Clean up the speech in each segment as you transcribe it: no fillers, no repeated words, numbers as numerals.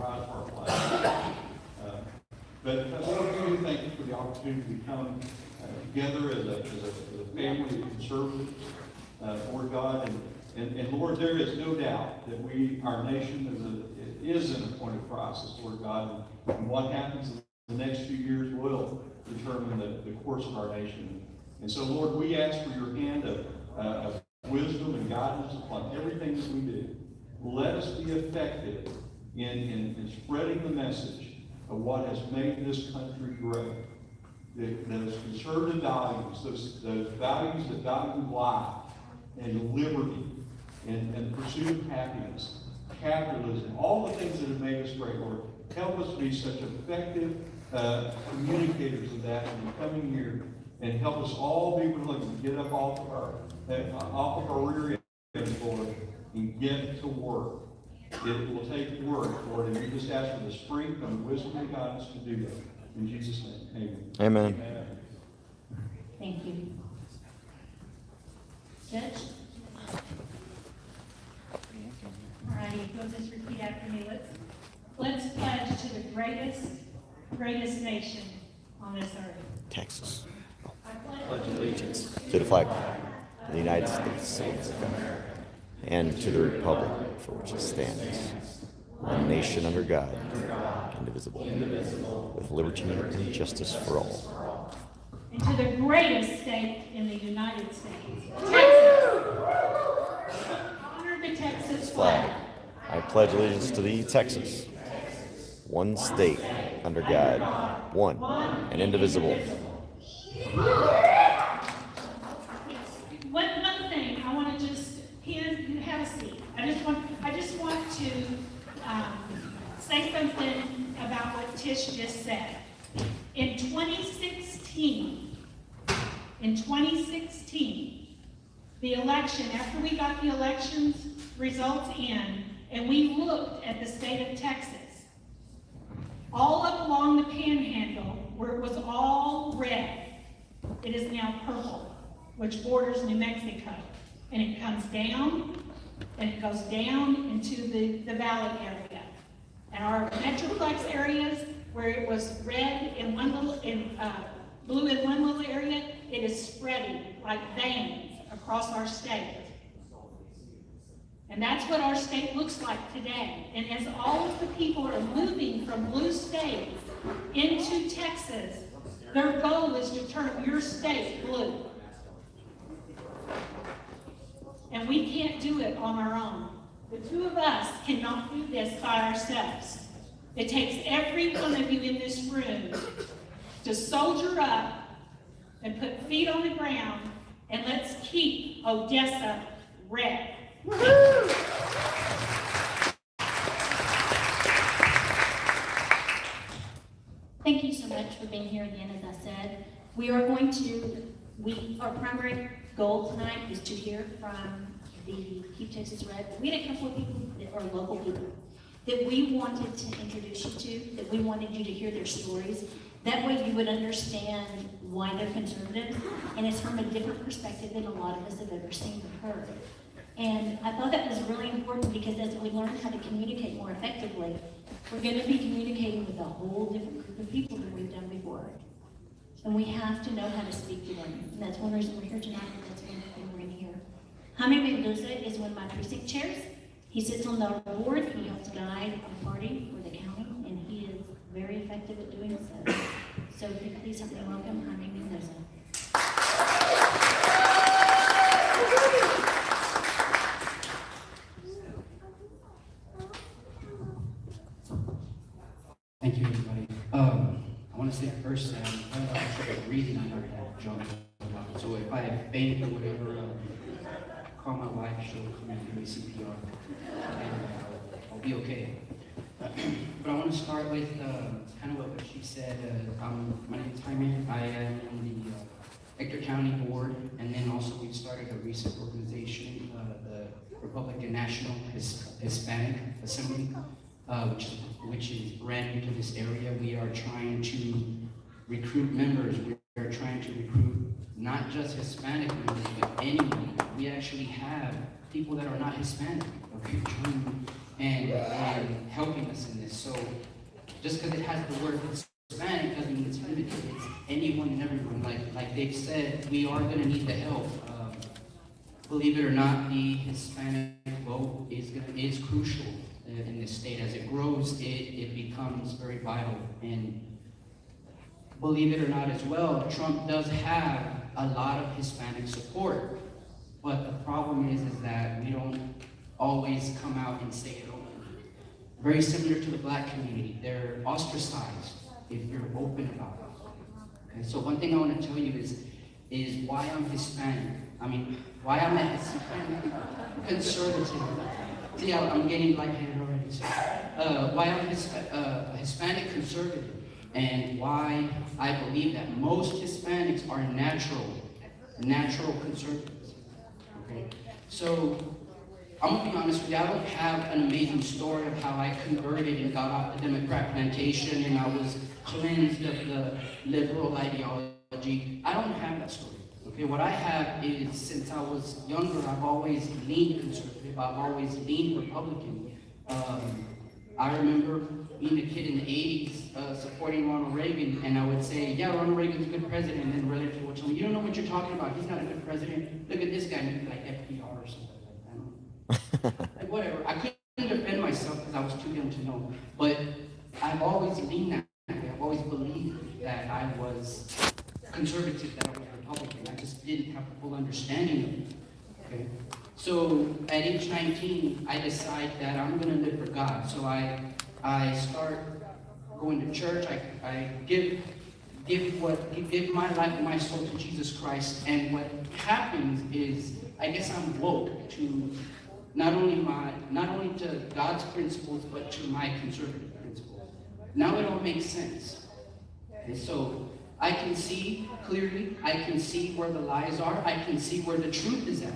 rise of our flag. But Lord, we do thank you for the opportunity to come together as a family of conservatives, Lord God. And Lord, there is no doubt that our nation is in a point of crisis, Lord God. And what happens in the next few years will determine the course of our nation. And so, Lord, we ask for your hand of wisdom and guidance upon everything that we do. Let us be effective in spreading the message of what has made this country great. Those conservative values, those values that value life and liberty and the pursuit of happiness, capitalism, all the things that have made us great, Lord. Help us be such effective communicators of that in the coming year, and help us all be willing to get up off of our rear ends, Lord, and get to work. It will take work, Lord, and we just ask for the strength and wisdom and guidance to do that. In Jesus' name, amen. Amen. Thank you. Judge? All righty, you'll just repeat after me. Let's pledge to the greatest nation on this earth. Texas. I Pledge allegiance to the flag of the United States of America and to the republic for which it stands, one nation under God, indivisible, with liberty and justice for all. And to the greatest state in the United States, Texas. Honor the Texas flag. I pledge allegiance to thee, Texas, one state under God, one and indivisible. One thing, I want to just, you have a seat. I just want to say something about what Tish just said. In 2016, the election, after we got the elections results in, and we looked at the state of Texas, all up along the panhandle, where it was all red, it is now purple, which borders New Mexico. And it comes down, and it goes down into the valley area. And our metroplex areas, where it was red in one little, blue in one little area, it is spreading like veins across our state. And that's what our state looks like today. And as all of the people are moving from blue states into Texas, their goal is to turn your state blue. And we can't do it on our own. The two of us cannot do this by ourselves. It takes every one of you in this room to soldier up and put feet on the ground, and let's keep Odessa red. Woo-hoo! Thank you so much for being here again. As I said, our primary goal tonight is to hear from the Keep Texas Red. We had a couple of people that are local people that we wanted to introduce you to, that we wanted you to hear their stories. That way you would understand why they're conservative, and it's from a different perspective than a lot of us have ever seen or heard. And I thought that was really important, because as we learn how to communicate more effectively, we're going to be communicating with a whole different group of people than we've done before. And we have to know how to speak to them. And that's one reason we're here tonight, and that's one thing we're going to hear. Jaime Mendoza is one of my precinct chairs. He sits on the board. He helps guide the party for the county, and he is very effective at doing so. So if you please help me welcome Jaime Mendoza. Thank you, everybody. I want to say first, I'm not sure of reading, I already have John. So if I faint or whatever, call my wife, she'll come and give me CPR, and I'll be okay. But I want to start with kind of what she said. My name is Jaime. I am in the Ector County Board, and then also we started a recent organization, the Republican National Hispanic Assembly, which is brand new to this area. We are trying to recruit members. We are trying to recruit not just Hispanic members, but anyone. We actually have people that are not Hispanic, okay, joining and helping us in this. So just because it has the word Hispanic doesn't mean it's limited. It's anyone and everyone. Like they've said, we are going to need the help. Believe it or not, the Hispanic vote is crucial in this state. As it grows, it becomes very vital. And believe it or not as well, Trump does have a lot of Hispanic support. But the problem is that we don't always come out and say it openly. Very similar to the black community. They're ostracized if you're open about it. Okay, so one thing I want to tell you is why I'm Hispanic. Why I'm a Hispanic conservative. See, I'm getting lightheaded already. So, why I'm a Hispanic conservative, and why I believe that most Hispanics are natural conservatives. Okay, so I'm gonna be honest with you. I don't have an amazing story of how I converted and got off the Democrat plantation and I was cleansed of the liberal ideology. I don't have that story. Okay, what I have is, since I was younger, I've always leaned conservative. I've always leaned Republican. I remember being a kid in the 80s supporting Ronald Reagan, and I would say, yeah, Ronald Reagan's a good president, and then relatives would tell me, you don't know what you're talking about. He's not a good president. Look at this guy, maybe like FDR or something like that. Like, whatever. I couldn't defend myself because I was too young to know. But I've always leaned that way. I've always believed that I was conservative, that I was Republican. I just didn't have the full understanding of it. Okay? So at age 19, I decide that I'm going to live for God. So I start going to church. I give my life and my soul to Jesus Christ. And what happens is, I guess I'm woke to not only to God's principles, but to my conservative principles. Now it all makes sense. Okay, so I can see clearly, I can see where the lies are, I can see where the truth is at.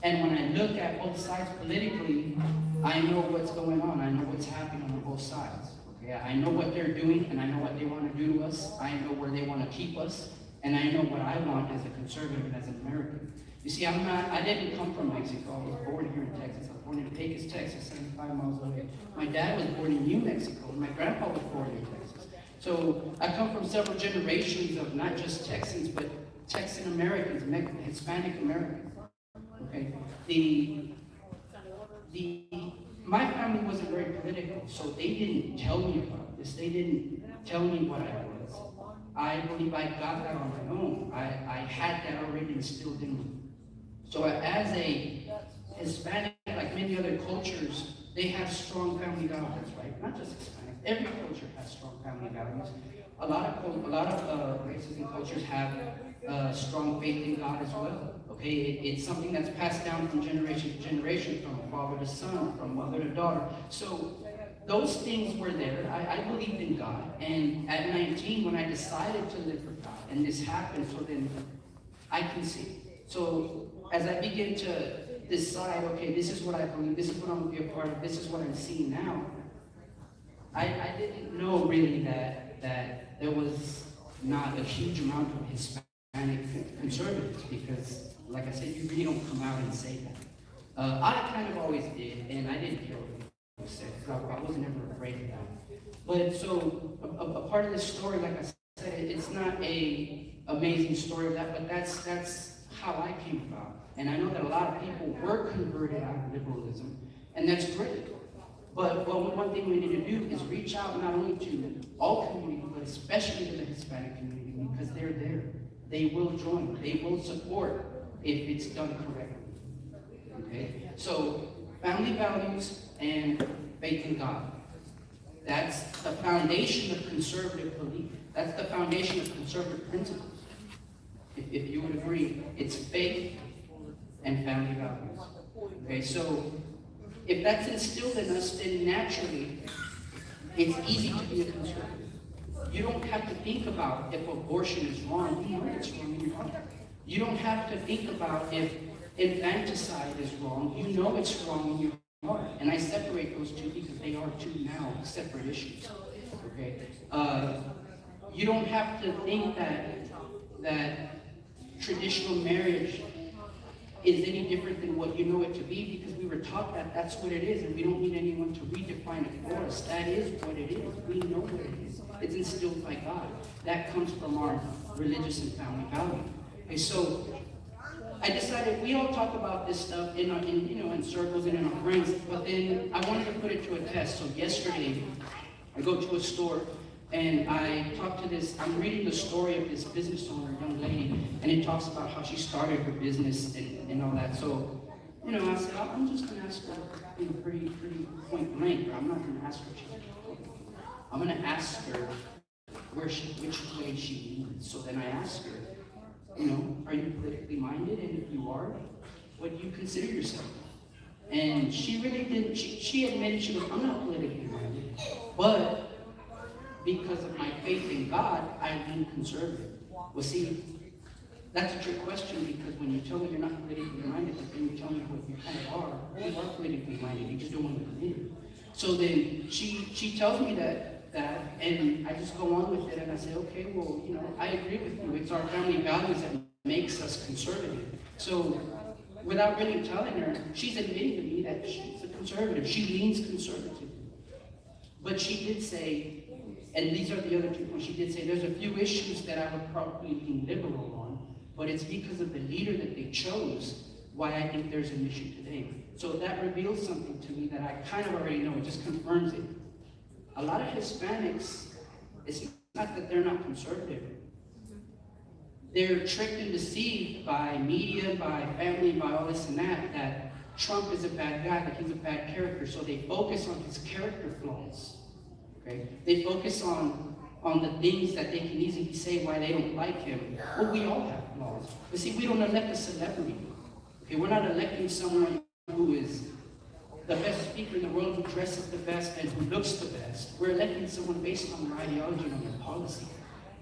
And when I look at both sides politically, I know what's going on, I know what's happening on both sides. Okay? I know what they're doing, and I know what they want to do to us, I know where they want to keep us, and I know what I want as a conservative and as an American. You see, I didn't come from Mexico, I was born here in Texas. I was born in Pecos, Texas, 75 miles away. My dad was born in New Mexico, and my grandpa was born in Texas. So I come from several generations of not just Texans, but Texan Americans, Hispanic Americans. Okay, my family wasn't very political, so they didn't tell me about this. They didn't tell me what I was. I believe I got that on my own. I had that already instilled in me. So as a Hispanic, like many other cultures, they have strong family values, right? Not just Hispanic. Every culture has strong family values. A lot of races and cultures have strong faith in God as well. Okay, it's something that's passed down from generation to generation, from father to son, from mother to daughter. So those things were there. I believed in God, and at 19, when I decided to live for God, and this happened, so then I can see. So as I begin to decide, okay, this is what I believe, this is what I'm going to be a part of, this is what I'm seeing now, I didn't know really that there was not a huge amount of Hispanic conservatives, because, like I said, you really don't come out and say that. I kind of always did, and I didn't care what people said, because I wasn't ever afraid of that. But so, a part of this story, like I said, it's not a amazing story of that, but that's how I came about. And I know that a lot of people were converted out of liberalism, and that's great. But one thing we need to do is reach out not only to all communities, but especially to the Hispanic community, because they're there. They will join. They will support if it's done correctly. Okay? So, family values and faith in God. That's the foundation of conservative belief. That's the foundation of conservative principles. If you would agree, it's faith and family values. Okay, so if that's instilled in us, then naturally, it's easy to be a conservative. You don't have to think about if abortion is wrong. You know it's wrong in your heart. You don't have to think about if infanticide is wrong. You know it's wrong in your heart. And I separate those two because they are two now separate issues. Okay? You don't have to think that traditional marriage is any different than what you know it to be, because we were taught that that's what it is, and we don't need anyone to redefine it for us. That is what it is. We know what it is. It's instilled by God. That comes from our religious and family value. Okay, so I decided we all talk about this stuff in circles and in our brains, but then I wanted to put it to a test. So yesterday, I go to a store and I talk to this. I'm reading the story of this business owner, young lady, and it talks about how she started her business and all that. So, I said, I'm just gonna ask her, pretty point blank. I'm not gonna ask her what she's doing. I'm gonna ask her which way she leans. So then I asked her, are you politically minded? And if you are, what do you consider yourself? And she really didn't, she admitted, she goes, I'm not politically minded, but because of my faith in God, I lean conservative. Well, see, that's a trick question, because when you tell me you're not politically minded, but then you tell me what you kind of are, you are politically minded, you just don't want to admit it. So then she tells me that, and I just go on with it, and I say, okay, well, I agree with you. It's our family values that makes us conservative. So without really telling her, she's admitting to me that she's a conservative. She leans conservative. But she did say, and these are the other 2 points, she did say there's a few issues that I would probably lean liberal on, but it's because of the leader that they chose why I think there's an issue today. So that reveals something to me that I kind of already know. It just confirms it. A lot of Hispanics, it's not that they're not conservative. They're tricked and deceived by media, by family, by all this and that Trump is a bad guy, that he's a bad character. So they focus on his character flaws. Okay? They focus on the things that they can easily say why they don't like him. Well, we all have flaws. But see, we don't elect a celebrity. Okay? We're not electing someone who is the best speaker in the world, who dresses the best and who looks the best. We're electing someone based on their ideology and on their policy.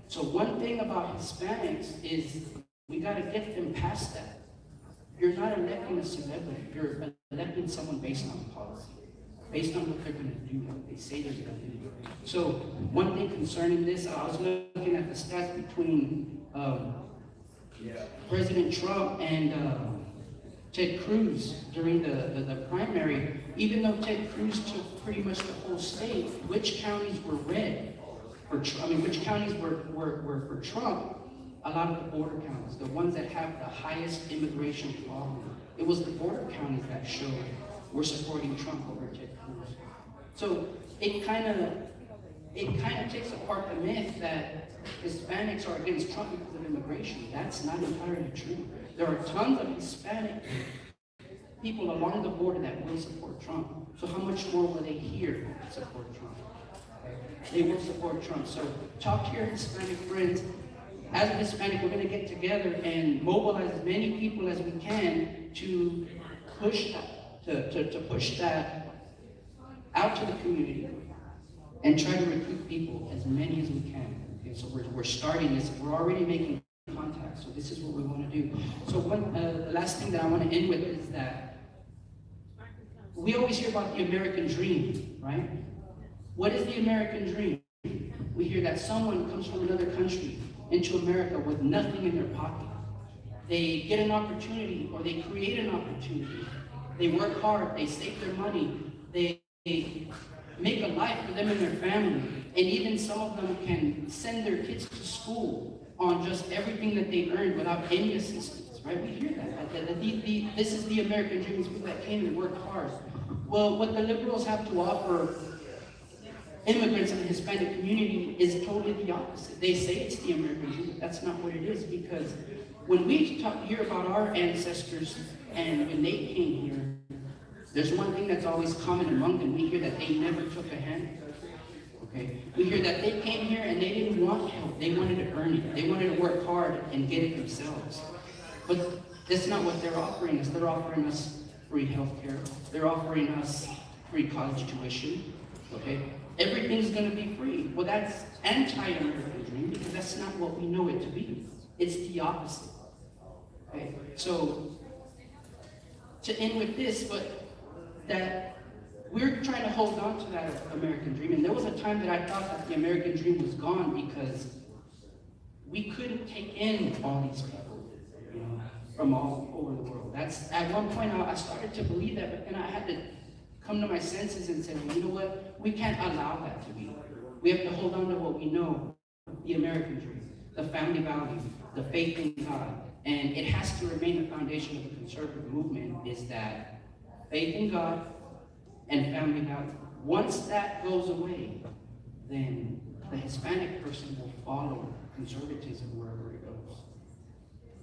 So one thing about Hispanics is we got to get them past that. You're not electing a celebrity. You're electing someone based on policy, based on what they're going to do, what they say they're going to do. So one thing concerning this, I was looking at the stats between President Trump and Ted Cruz during the primary. Even though Ted Cruz took pretty much the whole state, which counties were red? Which counties were for Trump? A lot of the border counties, the ones that have the highest immigration problem. It was the border counties that showed we're supporting Trump over Ted Cruz. So it kind of takes apart the myth that Hispanics are against Trump because of immigration. That's not entirely true. There are tons of Hispanic people along the border that will support Trump. So how much more will they here support Trump? They will support Trump. So talk to your Hispanic friends. As a Hispanic, we're going to get together and mobilize as many people as we can to push that, to push that out to the community and try to recruit people, as many as we can. Okay, so we're starting this. We're already making contact. So this is what we want to do. So the last thing that I want to end with is that we always hear about the American dream, right? What is the American dream? We hear that someone comes from another country into America with nothing in their pocket. They get an opportunity, or they create an opportunity. They work hard, they save their money, they make a life for them and their family, and even some of them can send their kids to school on just everything that they earned without any assistance, right? We hear that. This is the American dream, is people that came and worked hard. Well, what the liberals have to offer immigrants in the Hispanic community is totally the opposite. They say it's the American dream, but that's not what it is, because when we hear about our ancestors and when they came here, there's one thing that's always common among them. We hear that they never took a hand. Okay? We hear that they came here and they didn't want help. They wanted to earn it. They wanted to work hard and get it themselves. But that's not what they're offering us. They're offering us free health care. They're offering us free college tuition. Okay? Everything's going to be free. Well, that's anti-American dream, because that's not what we know it to be. It's the opposite. Okay? So, to end with this, but that we're trying to hold on to that American dream. And there was a time that I thought that the American dream was gone because we couldn't take in all these people. You know? from all over the world. That's, at one point, I started to believe that, but then I had to come to my senses and say, well, you know what? We can't allow that to be. We have to hold on to what we know, the American dream, the family values, the faith in God. And it has to remain the foundation of the conservative movement, is that faith in God and family values. Once that goes away, then the Hispanic person will follow conservatism wherever it goes.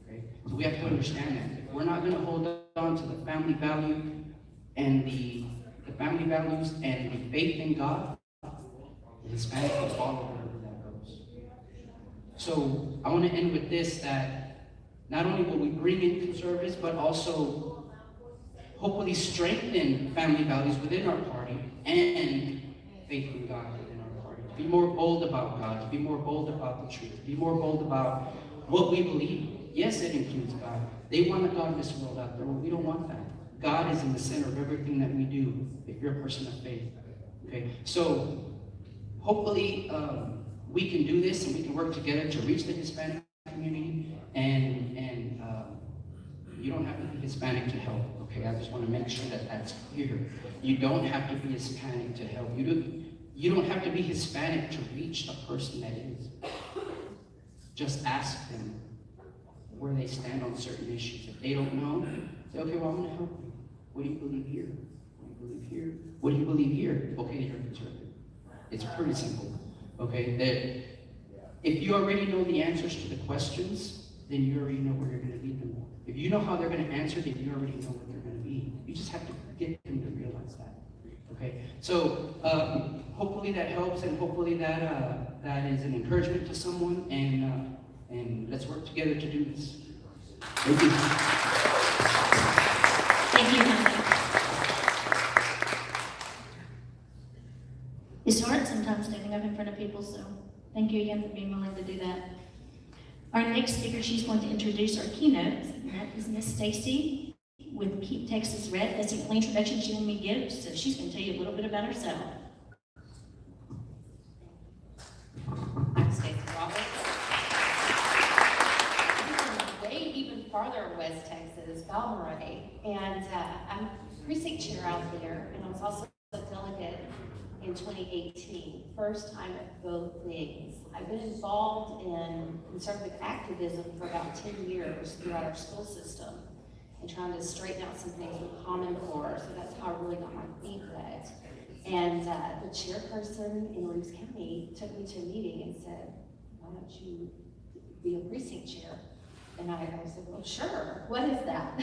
Okay? So we have to understand that. If we're not going to hold on to the family value and the family values and the faith in God, the Hispanic will follow wherever that goes. So I want to end with this, that not only will we bring in conservatives, but also hopefully strengthen family values within our party and faith in God within our party. To be more bold about God, to be more bold about the truth, to be more bold about what we believe. Yes, it includes God. They want a godless world out there. Well, we don't want that. God is in the center of everything that we do, if you're a person of faith. Okay? So hopefully we can do this and we can work together to reach the Hispanic community, and you don't have to be Hispanic to help, okay? I just want to make sure that that's clear. You don't have to be Hispanic to help. You don't have to be Hispanic to reach a person that is. Just ask them where they stand on certain issues. If they don't know, say, okay, well, I'm going to help you. What do you believe here? What do you believe here? What do you believe here? Okay, you're conservative. It's pretty simple, okay? That if you already know the answers to the questions, then you already know where you're going to lead them. If you know how they're going to answer, then you already know what they're going to be. You just have to get them to realize that, okay? So hopefully that helps, and hopefully that that is an encouragement to someone, and let's work together to do this. Thank you. Thank you, Henry. It's hard sometimes standing up in front of people, so thank you again for being willing to do that. Our next speaker, she's going to introduce our keynote, and that is Miss Stacy with Keep Texas Red. That's the only introduction she wanted me to give, so she's going to tell you a little bit about herself. I'm Stacy Roberts. I'm way even farther west Texas, Valmaray, and I'm precinct chair out there, and I was also a delegate in 2018. First time at both things. I've been involved in conservative activism for about 10 years throughout our school system and trying to straighten out some things with Common Core. So that's how I really got my feet wet. And the chairperson in Reeves County took me to a meeting and said, why don't you be a precinct chair? And I said, well, sure, what is that?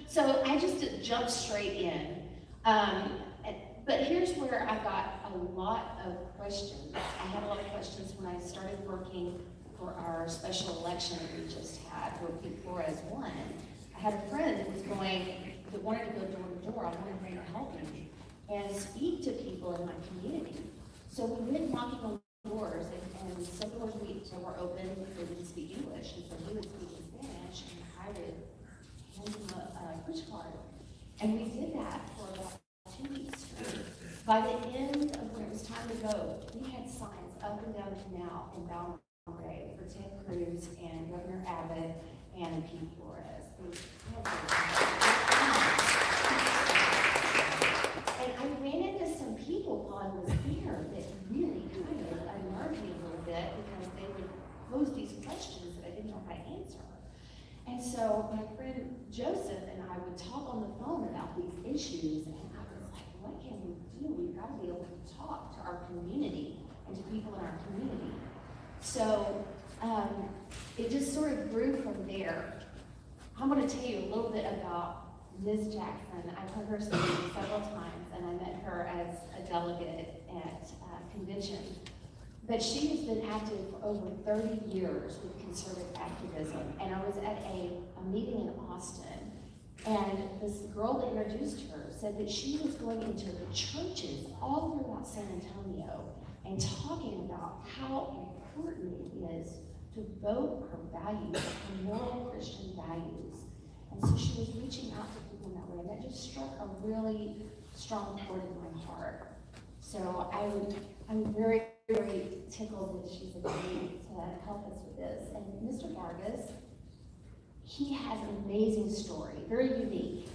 So I just jumped straight in. But here's where I got a lot of questions. I had a lot of questions when I started working for our special election that we just had, where Pete Flores won. I had a friend that wanted to go door to door. I wanted him to help me and speak to people in my community. So we went knocking on doors, and some doors that were open, they didn't speak English, and so he would speak in Spanish, and I would hand him a push card. And we did that for about 2 weeks straight. By the end of when it was time to go, we had signs up and down the canal in Valmaray for Ted Cruz and Governor Abbott and Pete Flores. And I ran into some people while I was there that really kind of unnerved me a little bit, because they would pose these questions that I didn't know how to answer. And so my friend Joseph and I would talk on the phone about these issues, and I was like, what can we do? We've got to be able to talk to our community and to people in our community. So it just sort of grew from there. I'm going to tell you a little bit about Ms. Jackson. I've heard her speak several times, and I met her as a delegate at convention. But she has been active for over 30 years with conservative activism. And I was at a meeting in Austin, and this girl that introduced her said that she was going into the churches all throughout San Antonio and talking about how important it is to vote her values, her moral Christian values. And so she was reaching out to people in that way, and that just struck a really strong chord in my heart. So I'm very, very tickled that she's agreed to help us with this. And Mr. Vargas, he has an amazing story, very unique.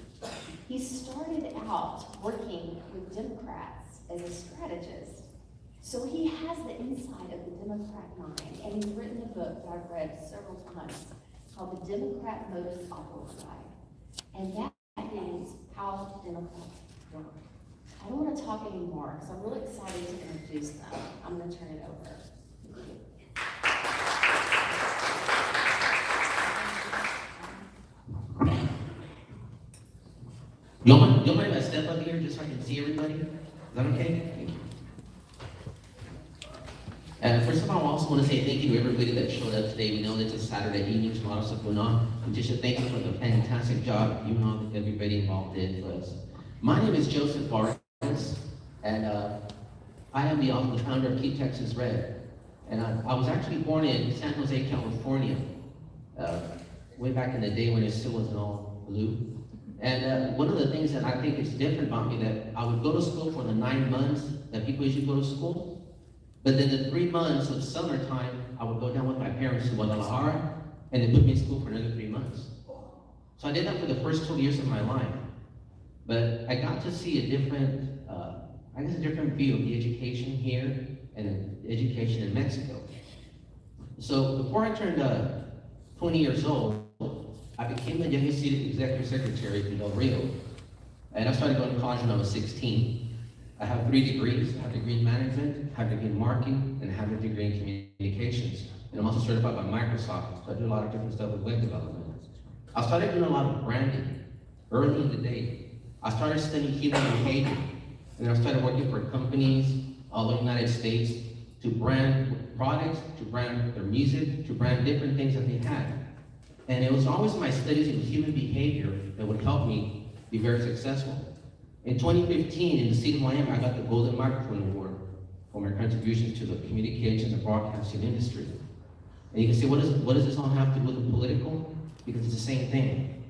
He started out working with Democrats as a strategist. So he has the inside of the Democrat mind, and he's written a book that I've read several times called The Democrat Modus Operandi. And that means how Democrats work. I don't want to talk anymore because I'm really excited to introduce them. I'm going to turn it over. Thank you. Y'all mind if I step up here just so I can see everybody? Is that okay? Thank you. First of all, I also want to say thank you to everybody that showed up today. We know that it's a Saturday evening, there's a lot of stuff going on. And just to thank you for the fantastic job you and all everybody involved did for us. My name is Joseph Vargas, and I am the founder of Keep Texas Red. And I was actually born in San Jose, California, way back in the day when it still wasn't all blue. And one of the things that I think is different about me, that I would go to school for the 9 months that people usually go to school. But then the 3 months of summertime, I would go down with my parents to Guadalajara, and they put me in school for another 3 months. So I did that for the first 2 years of my life. But I got to see a different, a different view of the education here and the education in Mexico. So before I turned 20 years old, I became the youngest executive secretary in Del Rio. And I started going to college when I was 16. I have 3 degrees. I have a degree in management, I have a degree in marketing, and I have a degree in communications. And I'm also certified by Microsoft, so I do a lot of different stuff with web development. I started doing a lot of branding early in the day. I started studying human behavior, and then I started working for companies all over the United States to brand products, to brand their music, to brand different things that they had. And it was always my studies in human behavior that would help me be very successful. In 2015, in the state of Miami, I got the Golden Microphone Award for my contributions to the communications and broadcasting industry. And you can say, what does this all have to do with the political? Because it's the same thing.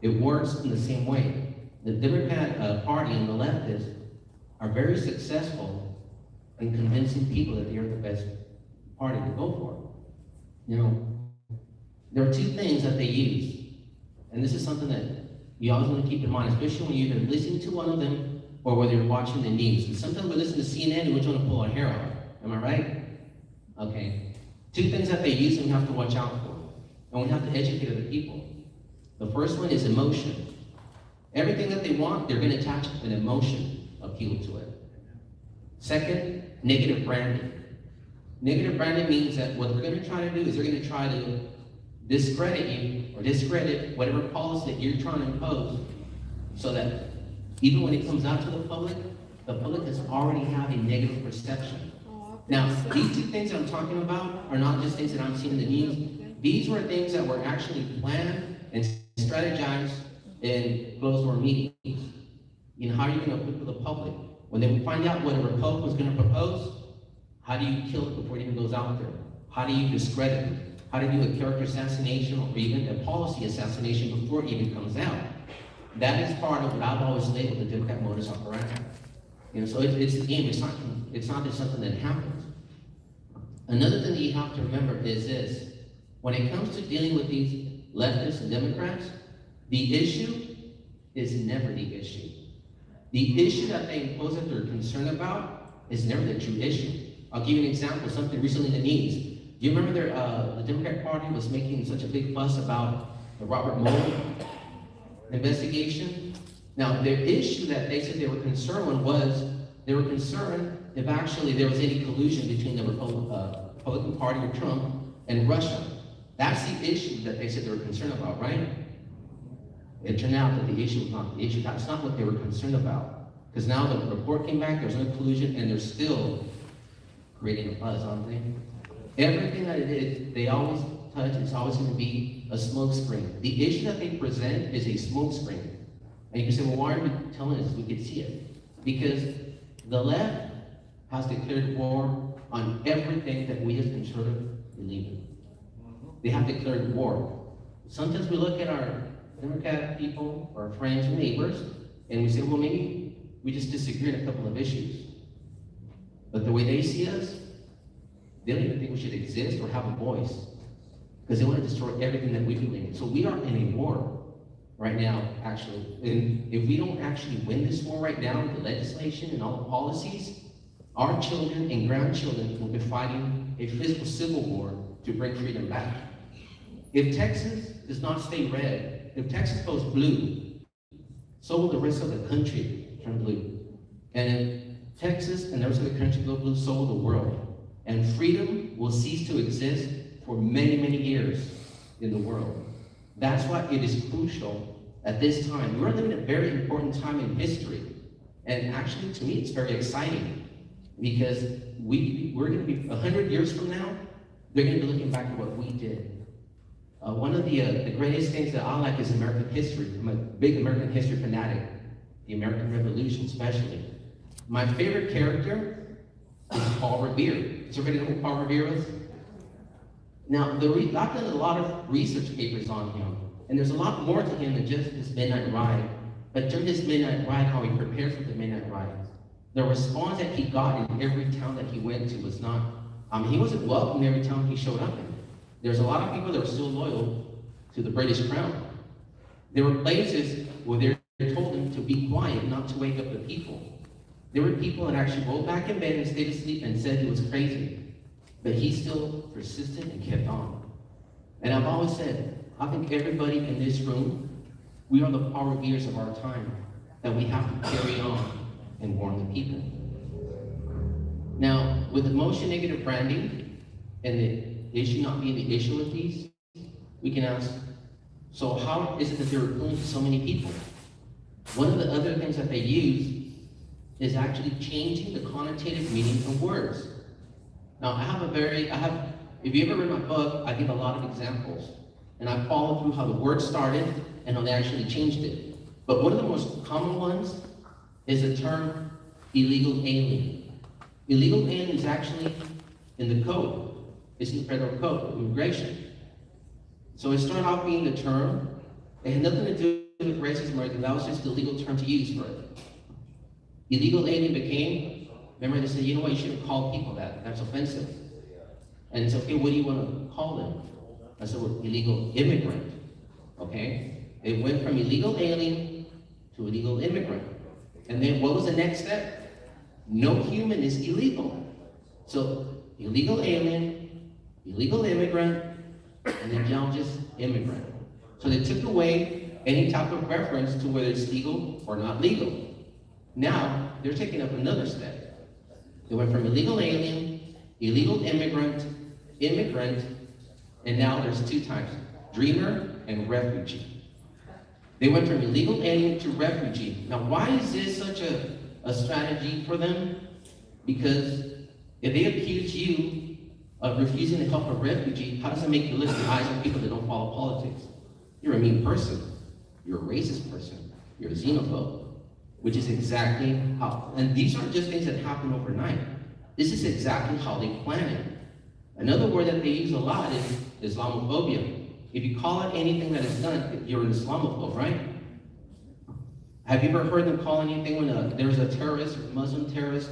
It works in the same way. The Democrat Party and the leftists are very successful in convincing people that they are the best party to go for. You know, there are 2 things that they use, and this is something that you always want to keep in mind, especially when you're either listening to one of them or whether you're watching the news. And sometimes we listen to CNN and we just want to pull our hair out. Am I right? Okay. 2 things that they use and we have to watch out for. And we have to educate other people. The first one is emotion. Everything that they want, they're going to attach an emotion appeal to it. Second, negative branding. Negative branding means that what they're going to try to do is they're going to try to discredit you or discredit whatever policy that you're trying to impose, so that even when it comes out to the public has already have a negative perception. Now, these 2 things I'm talking about are not just things that I'm seeing in the news. These were things that were actually planned and strategized in closed-door meetings. You know, how are you going to put to the public? When they find out what a Republican is going to propose, how do you kill it before it even goes out there? How do you discredit it? How to do a character assassination or even a policy assassination before it even comes out. That is part of what I've always labeled the Democrat modus operandi. You know, so it's a game. It's not just something that happens. Another thing that you have to remember is this: when it comes to dealing with these leftists and Democrats, the issue is never the issue. The issue that they impose that they're concerned about is never the true issue. I'll give you an example. Something recently in the news. Do you remember the Democrat Party was making such a big fuss about the Robert Mueller investigation? Now, the issue that they said they were concerned with was they were concerned if actually there was any collusion between the Republican Party or Trump and Russia. That's the issue that they said they were concerned about, right? It turned out that the issue was not the issue. That's not what they were concerned about. Because now the report came back, there's no collusion, and they're still creating a buzz, aren't they? Everything that it is, they always touch, it's always going to be a smoke screen. The issue that they present is a smoke screen. And you can say, well, why are you telling us we could see it? Because the left has declared war on everything that we as conservatives believe in. They have declared war. Sometimes we look at our Democrat people, our friends, or neighbors, and we say, well, maybe we just disagree on a couple of issues. But the way they see us, they don't even think we should exist or have a voice. because they want to destroy everything that we believe in. So we are in a war right now, actually. And if we don't actually win this war right now with the legislation and all the policies, our children and grandchildren will be fighting a physical civil war to bring freedom back. If Texas does not stay red, if Texas goes blue, so will the rest of the country turn blue. And if Texas and the rest of the country go blue, so will the world. And freedom will cease to exist for many, many years in the world. That's why it is crucial at this time. We're living a very important time in history. And actually, to me, it's very exciting because we're going to be 100 years from now, they're going to be looking back at what we did. One of the greatest things that I like is American history. I'm a big American history fanatic, the American Revolution especially. My favorite character is Paul Revere. Does everybody know who Paul Revere is? Now, I've done a lot of research papers on him, and there's a lot more to him than just this midnight ride. But during this midnight ride, how he prepared for the midnight ride, the response that he got in every town that he went to was not, he wasn't welcome in every town he showed up in. There's a lot of people that were still loyal to the British Crown. There were places where they told him to be quiet, not to wake up the people. There were people that actually rolled back in bed and stayed asleep and said he was crazy. But he still persisted and kept on. And I've always said, I think everybody in this room, we are the Paul Reveres of our time, that we have to carry on and warn the people. Now, with emotion negative branding and the issue not being the issue with these, we can ask, so how is it that they're appealing to so many people? One of the other things that they use is actually changing the connotative meaning of words. Now, if you ever read my book, I give a lot of examples, and I follow through how the word started and how they actually changed it. But one of the most common ones is the term illegal alien. Illegal alien is actually in the code. It's in the federal code of immigration. So it started off being the term. It had nothing to do with racism or anything. That was just the legal term to use for it. Illegal alien became, remember they said, you know what, you shouldn't call people that. That's offensive. And it's okay, what do you want to call them? I said, well, illegal immigrant. Okay? It went from illegal alien to illegal immigrant. And then what was the next step? No human is illegal. So illegal alien, illegal immigrant, and then now just immigrant. So they took away any type of reference to whether it's legal or not legal. Now, they're taking up another step. They went from illegal alien, illegal immigrant, and now there's two types, dreamer and refugee. They went from illegal alien to refugee. Now, why is this such a strategy for them? Because if they accuse you of refusing to help a refugee, how does it make you look in the eyes of people that don't follow politics? You're a mean person. You're a racist person. You're a xenophobe, which is exactly how, and these aren't just things that happen overnight. This is exactly how they plan it. Another word that they use a lot is Islamophobia. If you call it anything that is done, you're an Islamophobe, right? Have you ever heard them call anything when there's a terrorist, or Muslim terrorist,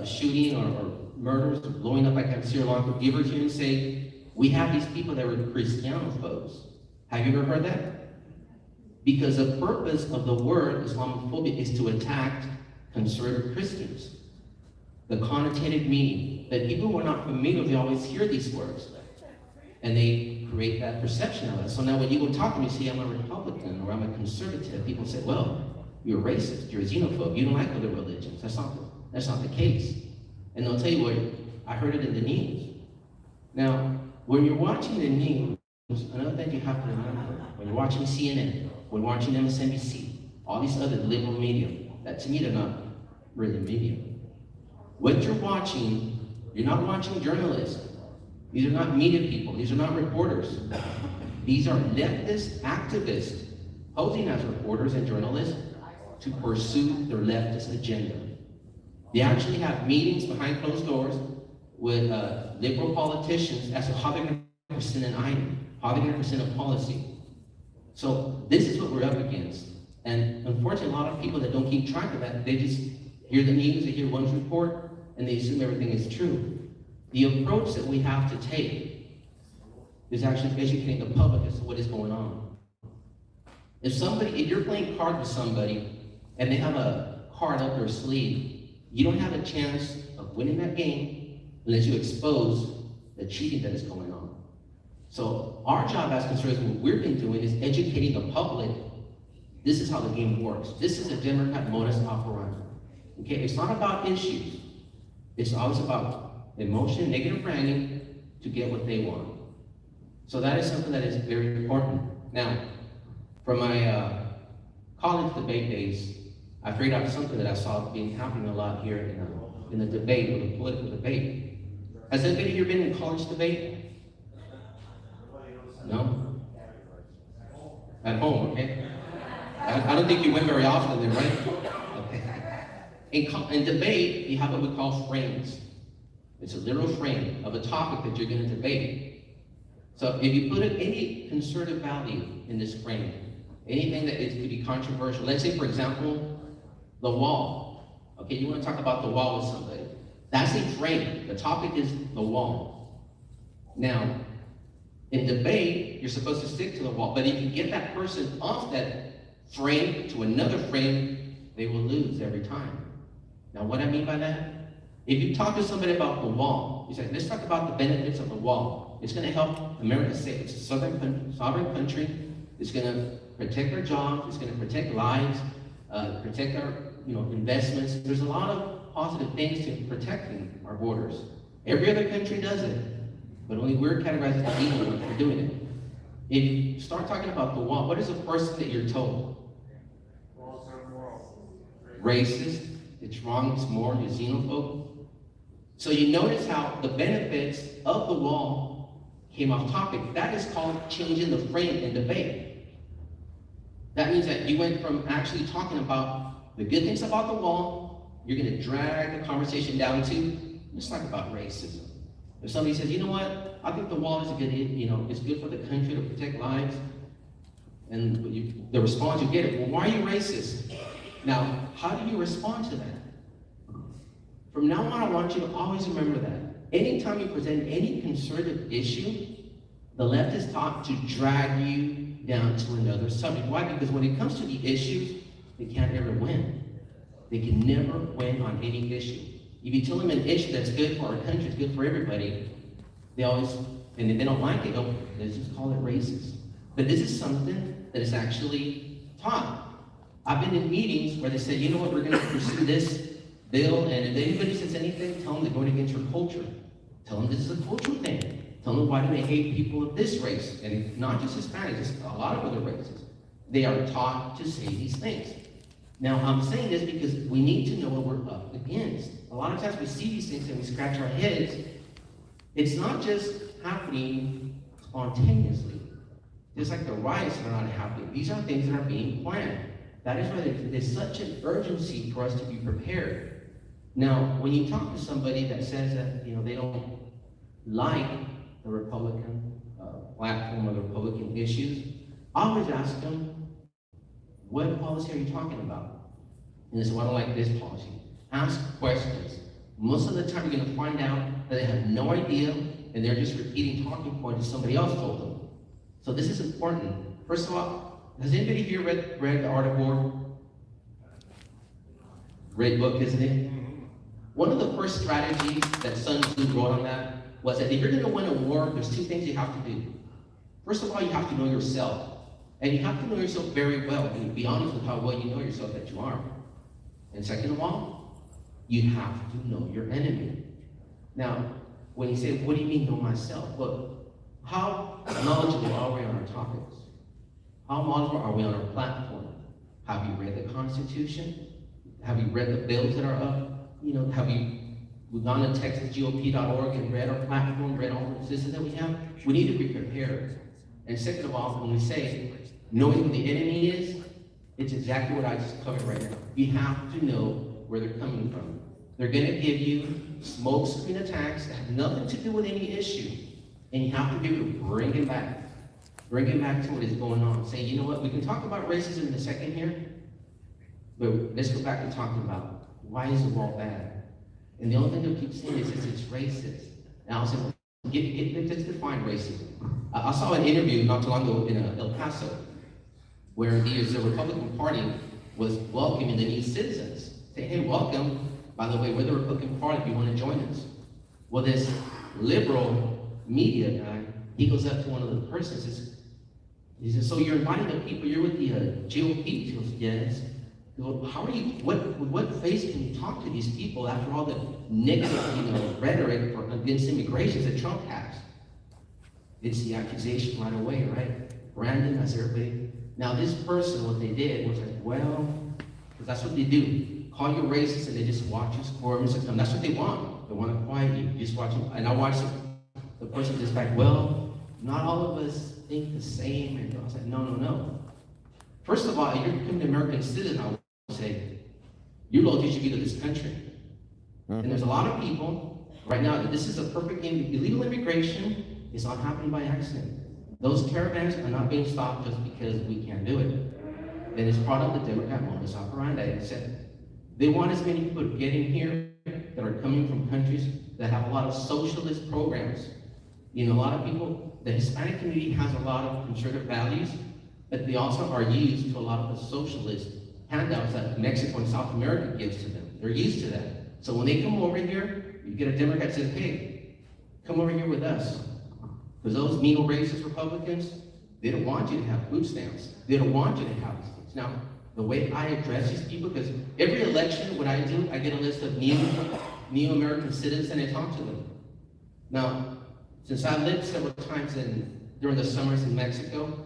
shooting or murders or blowing up like in Sri Lanka? Do you ever hear them say, we have these people that were Christianophobes? Have you ever heard that? Because the purpose of the word Islamophobia is to attack conservative Christians. The connotative meaning, that people who are not familiar, they always hear these words. And they create that perception of it. So now when you go talk to me, say I'm a Republican or I'm a conservative, people say, well, you're a racist, you're a xenophobe, you don't like other religions. That's not the case. And they'll tell you what, I heard it in the news. Now, when you're watching the news, another thing you have to remember, when you're watching CNN, when you're watching MSNBC, all these other liberal media, that to me they're not really media. What you're watching, you're not watching journalists. These are not media people, these are not reporters. These are leftist activists posing as reporters and journalists to pursue their leftist agenda. They actually have meetings behind closed doors with liberal politicians as to how they're going to present an item, how they're going to present a policy. So this is what we're up against. And unfortunately, a lot of people that don't keep track of that, they just hear the news, they hear one report, and they assume everything is true. The approach that we have to take is actually educating the public as to what is going on. If you're playing cards with somebody and they have a card up their sleeve, you don't have a chance of winning that game unless you expose the cheating that is going on. So our job as conservatives, what we've been doing is educating the public. This is how the game works. This is a Democrat modus operandi. Okay, it's not about issues. It's always about emotion, negative branding to get what they want. So that is something that is very important. Now, from my college debate days, I figured out something that I saw happening a lot here in the debate, or the political debate. Has anybody here been in college debate? No? At home, okay? I don't think you went very often then, right? Okay. In debate, you have what we call frames. It's a literal frame of a topic that you're going to debate. So if you put in any conservative value in this frame, anything that could be controversial, let's say, for example, the wall. Okay, you want to talk about the wall with somebody. That's a frame. The topic is the wall. Now, in debate, you're supposed to stick to the wall, but if you get that person off that frame to another frame, they will lose every time. Now, what I mean by that? If you talk to somebody about the wall, you say, let's talk about the benefits of the wall. It's going to help America say it's a sovereign country. It's going to protect our jobs. It's going to protect lives, protect our investments. There's a lot of positive things to protecting our borders. Every other country does it, but only we're categorized as evil for doing it. If you start talking about the wall, what is the first thing that you're told? Racist. It's wrong. It's moral. You're xenophobe. So you notice how the benefits of the wall came off topic. That is called changing the frame in debate. That means that you went from actually talking about the good things about the wall, you're going to drag the conversation down to, let's talk about racism. If somebody says, you know what, I think the wall is a good, it's good for the country to protect lives, and the response you get is, well, why are you racist? Now, how do you respond to that? From now on, I want you to always remember that. Anytime you present any conservative issue, the left is taught to drag you down to another subject. Why? Because when it comes to the issues, they can't ever win. They can never win on any issue. If you tell them an issue that's good for our country, it's good for everybody, they always, and if they don't like it, let's just call it racist. But this is something that is actually taught. I've been in meetings where they said, you know what, we're going to pursue this bill, and if anybody says anything, tell them they're going against your culture. Tell them this is a cultural thing. Tell them why do they hate people of this race, and not just Hispanics, just a lot of other races. They are taught to say these things. Now, I'm saying this because we need to know what we're up against. A lot of times we see these things and we scratch our heads. It's not just happening spontaneously. Just like the riots are not happening. These are things that are being planned. That is why there's such an urgency for us to be prepared. Now, when you talk to somebody that says that they don't like the Republican platform or the Republican issues, I always ask them, what policy are you talking about? And they say, well, I don't like this policy. Ask questions. Most of the time, you're going to find out that they have no idea, and they're just repeating talking points that somebody else told them. So this is important. First of all, has anybody here read The Art of War? Great book, isn't it? One of the first strategies that Sun Tzu wrote on that was that if you're going to win a war, there's two things you have to do. First of all, you have to know yourself. And you have to know yourself very well, and be honest with how well you know yourself that you are. And second of all, you have to know your enemy. Now, when you say, what do you mean know myself? Well, how knowledgeable are we on our topics? How knowledgeable are we on our platform? Have you read the Constitution? Have you read the bills that are up? Have we've gone to TexasGOP.org and read our platform, read all the systems that we have? We need to be prepared. And second of all, when we say knowing who the enemy is, it's exactly what I just covered right now. You have to know where they're coming from. They're going to give you smoke screen attacks that have nothing to do with any issue. And you have to be able to bring it back. Bring it back to what is going on. Say, you know what, we can talk about racism in a second here, but let's go back to talking about why is the wall bad? And the only thing they'll keep saying is it's racist. And I'll say, well, let's define racism. I saw an interview not too long ago in El Paso, where the Republican Party was welcoming the new citizens. Say, hey, welcome. By the way, we're the Republican Party if you want to join us. Well, this liberal media guy, he goes up to one of the persons, he says, so you're inviting the people, you're with the GOP? He goes, yes. He goes, how are you, what face can you talk to these people after all the negative, rhetoric against immigration that Trump has? It's the accusation right away, right? Brandon, that's everybody. Now this person, what they did was like, well, because that's what they do. Call you racist and they just watch you squirm and succumb. That's what they want. They want to quiet you. Just watch them. And I watched the person just like, well, not all of us think the same. And I was like, no. First of all, if you're becoming an American citizen, I would say, you're loyalty should be to this country. And there's a lot of people right now that this is a perfect game. Illegal immigration is not happening by accident. Those caravans are not being stopped just because we can't do it. And it's part of the Democrat modus operandi. It said they want as many people getting here that are coming from countries that have a lot of socialist programs. A lot of people, the Hispanic community has a lot of conservative values, but they also are used to a lot of the socialist handouts that Mexico and South America gives to them. They're used to that. So when they come over here, you get a Democrat that says, hey, come over here with us. Because those mean racist Republicans, they don't want you to have food stamps. They don't want you to have these things. Now, the way I address these people, because every election, what I do, I get a list of new American citizens and I talk to them. Now, since I lived several times during the summers in Mexico,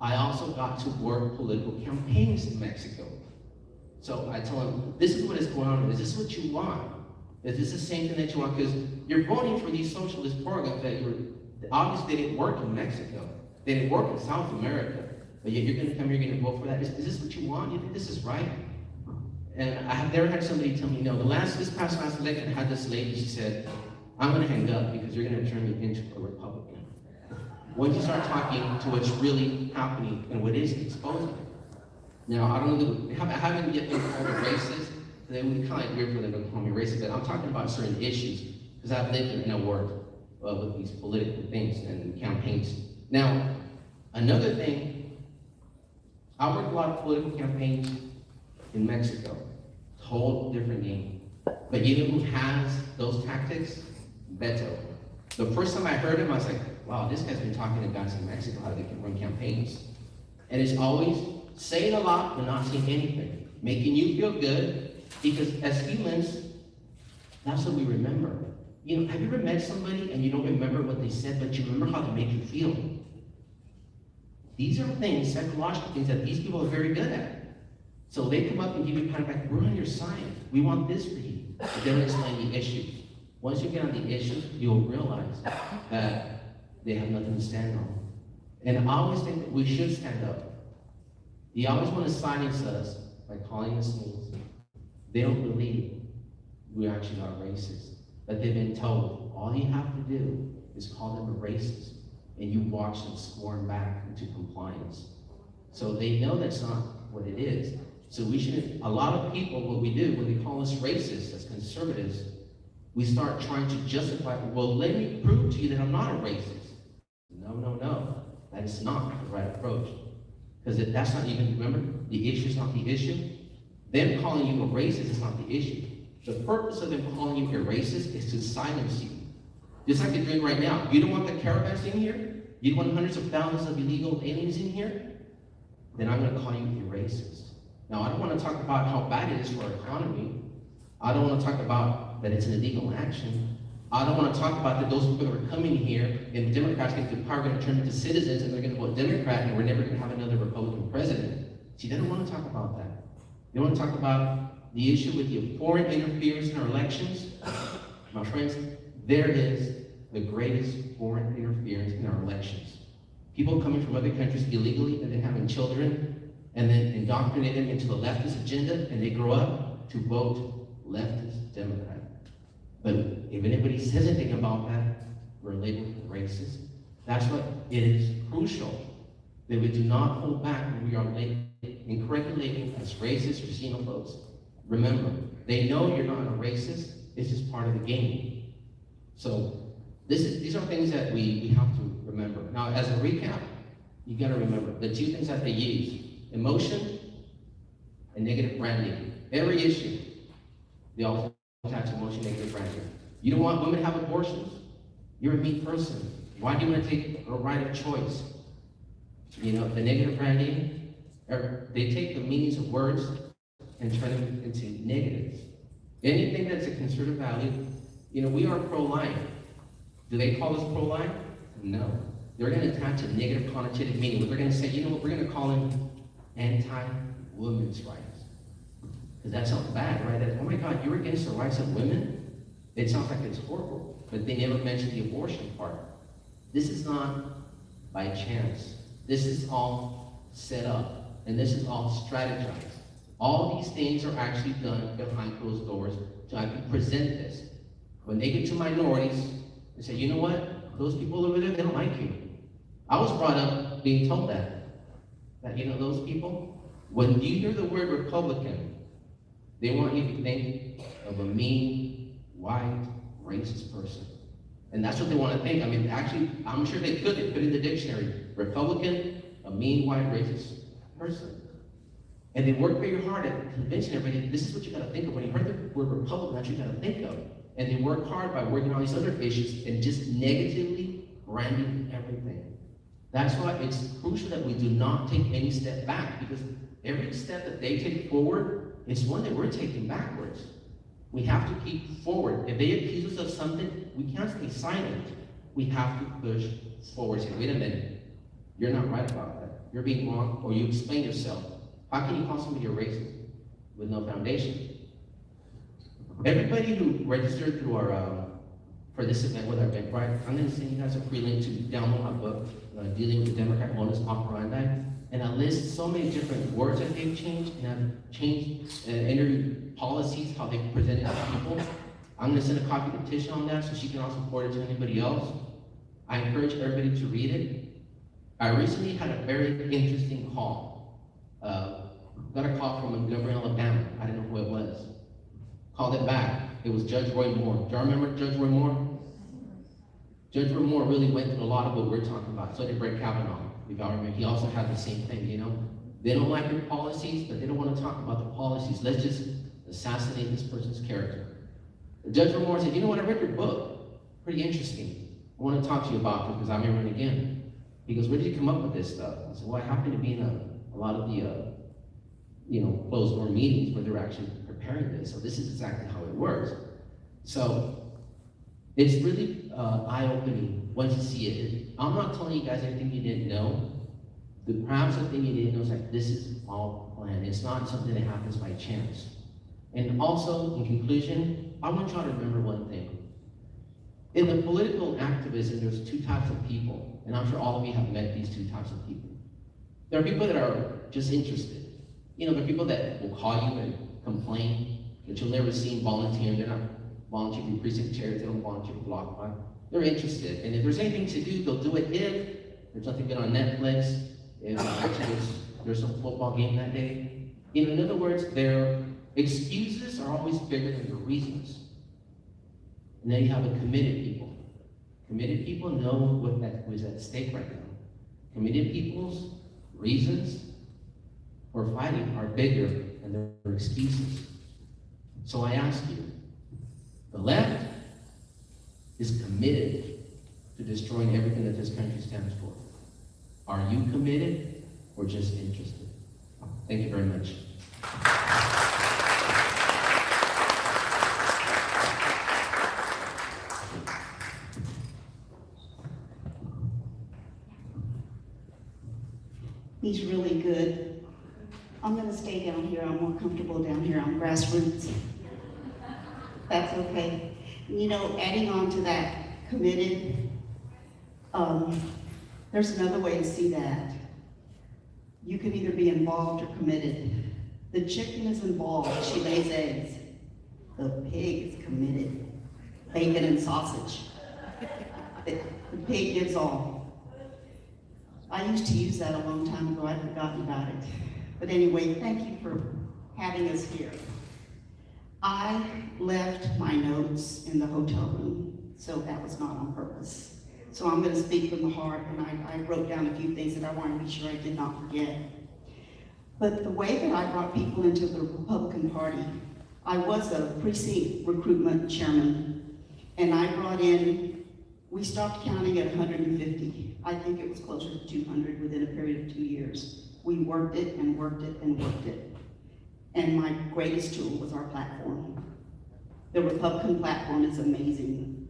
I also got to work political campaigns in Mexico. So I tell them, this is what is going on. Is this what you want? Is this the same thing that you want? Because you're voting for these socialist programs that obviously they didn't work in Mexico. They didn't work in South America. But yet you're going to come here, you're going to vote for that. Is this what you want? You think this is right? And I have never had somebody tell me no. This past election, I had this lady, she said, I'm going to hang up because you're going to turn me into a Republican. Once you start talking to what's really happening and what is exposing. Now, I don't know, I haven't yet been called a racist. They would be kind of weird for them to call me racist, but I'm talking about certain issues because I've lived and I worked with these political things and campaigns. Now, another thing, I worked a lot of political campaigns in Mexico. Whole different game. But you know who has those tactics? Beto. The first time I heard him, I was like, wow, this guy's been talking to guys in Mexico how they can run campaigns. And it's always saying a lot but not saying anything. Making you feel good, because as humans, that's what we remember. Have you ever met somebody and you don't remember what they said, but you remember how they make you feel? These are things, psychological things that these people are very good at. So they come up and give you kind of like, we're on your side. We want this for you. But they don't explain the issues. Once you get on the issues, you'll realize that they have nothing to stand on. And I always think that we should stand up. You always want to silence us by calling us names. They don't believe we actually are racist. But they've been told, all you have to do is call them a racist, and you watch them squirm back into compliance. So they know that's not what it is. So we shouldn't, a lot of people, what we do, when they call us racist as conservatives, we start trying to justify, well, let me prove to you that I'm not a racist. No, that is not the right approach. Because that's not even, remember, the issue is not the issue. Them calling you a racist is not the issue. The purpose of them calling you a racist is to silence you. Just like they're doing right now. You don't want the caravans in here? You don't want hundreds of thousands of illegal aliens in here? Then I'm going to call you a racist. Now, I don't want to talk about how bad it is for our economy. I don't want to talk about that it's an illegal action. I don't want to talk about that those people that are coming here and the Democrats get to power, going to turn into citizens and they're going to vote Democrat and we're never going to have another Republican president. See, they don't want to talk about that. They want to talk about the issue with the foreign interference in our elections. My friends, there is the greatest foreign interference in our elections. People coming from other countries illegally and then having children and then indoctrinate them into the leftist agenda and they grow up to vote leftist Democrat. But if anybody says anything about that, we're labeled racist. That's why it is crucial that we do not hold back when we are incorrectly labeled as racist or xenophobes. Remember, they know you're not a racist. It's just part of the game. So These are things that we have to remember. Now, as a recap, you gotta remember the two things that they use, emotion and negative branding. Every issue, they all attach emotion, negative branding. You don't want women to have abortions. You're a mean person. Why do you want to take a right of choice? You know, the negative branding, they take the meanings of words and turn them into negatives. Anything that's a conservative value, you know, we are pro-life. Do they call us pro-life? No. They're going to attach a negative connotative meaning. They're going to say, you know what, we're going to call them anti-women's rights. Because that sounds bad, right? That, oh my God, you're against the rights of women? It sounds like it's horrible. But they never mention the abortion part. This is not by chance. This is all set up. And this is all strategized. All these things are actually done behind closed doors to actually present this. When they get to minorities, they say, you know what? Those people over there, they don't like you. I was brought up being told that, you know, those people, when you hear the word Republican, they want you to think of a mean, white, racist person. And that's what they want to think. I mean, actually, I'm sure they could put in the dictionary, Republican, a mean, white, racist person. And they work very hard at convincing everybody, this is what you got to think of. When you heard the word Republican, that's what you got to think of. And they work hard by working on these other issues and just negatively branding everything. That's why it's crucial that we do not take any step back, because every step that they take forward is one that we're taking backwards. We have to keep forward. If they accuse us of something, we can't stay silent. We have to push forward. Say, wait a minute, you're not right about that. You're being wrong, or you explain yourself. How can you call somebody a racist with no foundation? Everybody who registered through our, for this event with our Eventbrite, I'm going to send you guys a free link to download my book, Dealing with the Democrat Modus Operandi. And I list so many different words that they've changed, and I've changed interview policies, how they present it to people. I'm going to send a copy to Tish on that so she can also forward it to anybody else. I encourage everybody to read it. I recently had a very interesting call. Got a call from Montgomery, Alabama. I didn't know who it was. Called it back. It was Judge Roy Moore. Do y'all remember Judge Roy Moore? Judge Roy Moore really went through a lot of what we're talking about. So did Brett Kavanaugh. If y'all remember, he also had the same thing, you know? They don't like your policies, but they don't want to talk about the policies. Let's just assassinate this person's character. Judge Roy Moore said, you know what, I read your book. Pretty interesting. I want to talk to you about it because I may run again. He goes, where did you come up with this stuff? I said, well, I happened to be in a lot of the, closed door meetings where they're actually preparing this. So this is exactly how it works. So it's really eye-opening once you see it. I'm not telling you guys anything you didn't know. Perhaps the thing you didn't know is like, this is all planned. It's not something that happens by chance. And also, in conclusion, I want y'all to remember one thing. In the political activism, there's two types of people, and I'm sure all of you have met these two types of people. There are people that are just interested. You know, there are people that will call you and complain that you'll never see them volunteering. They're not volunteering for precinct chairs. They don't volunteer for block party. They're interested, and if there's anything to do, they'll do it. If there's something good on Netflix, if there's some football game that day. You know, in other words, their excuses are always bigger than their reasons. And then you have the committed people. Committed people know what is at stake right now. Committed people's reasons for fighting are bigger than their excuses. So I ask you, the left is committed to destroying everything that this country stands for. Are you committed or just interested? Thank you very much. He's really good. I'm gonna stay down here. I'm more comfortable down here. I'm grassroots. That's okay. You know, adding on to that, committed, there's another way to see that. You can either be involved or committed. The chicken is involved, she lays eggs. The pig is committed, bacon and sausage. The pig gives all. I used to use that a long time ago, I'd forgotten about it. But anyway, thank you for having us here. I left my notes in the hotel room, so that was not on purpose. So I'm gonna speak from the heart, and I wrote down a few things that I wanted to be sure I did not forget. But the way that I brought people into the Republican Party, I was a precinct recruitment chairman, and I brought in, we stopped counting at 150. I think it was closer to 200 within a period of 2 years. We worked it and worked it and worked it. And my greatest tool was our platform. The Republican platform is amazing.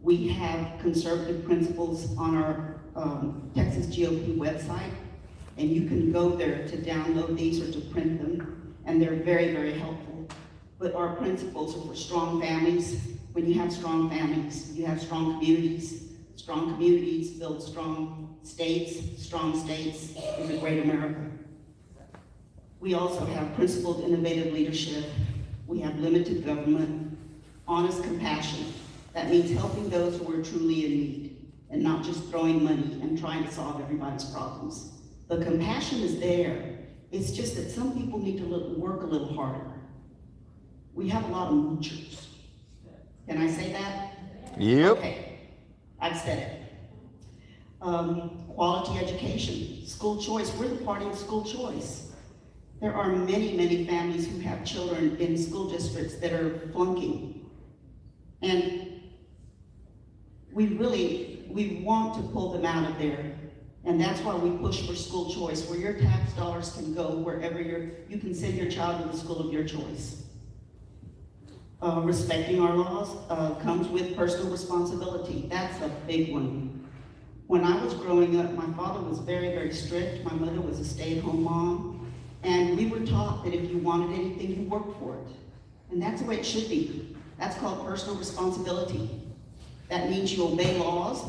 We have conservative principles on our Texas GOP website, and you can go there to download these or to print them, and they're very, very helpful. But our principles are for strong families. When you have strong families, you have strong communities. Strong communities build strong states. Strong states is a great America. We also have principled, innovative leadership. We have limited government, honest compassion. That means helping those who are truly in need and not just throwing money and trying to solve everybody's problems. The compassion is there. It's just that some people need to work a little harder. We have a lot of moochers. Can I say that? Yep. Okay, I've said it. Quality education, school choice. We're the party of school choice. There are many, many families who have children in school districts that are flunking. And we want to pull them out of there. And that's why we push for school choice, where your tax dollars can go wherever you can send your child to the school of your choice. Respecting our laws comes with personal responsibility. That's a big one. When I was growing up, my father was very, very strict. My mother was a stay-at-home mom. And we were taught that if you wanted anything, you worked for it. And that's the way it should be. That's called personal responsibility. That means you obey laws.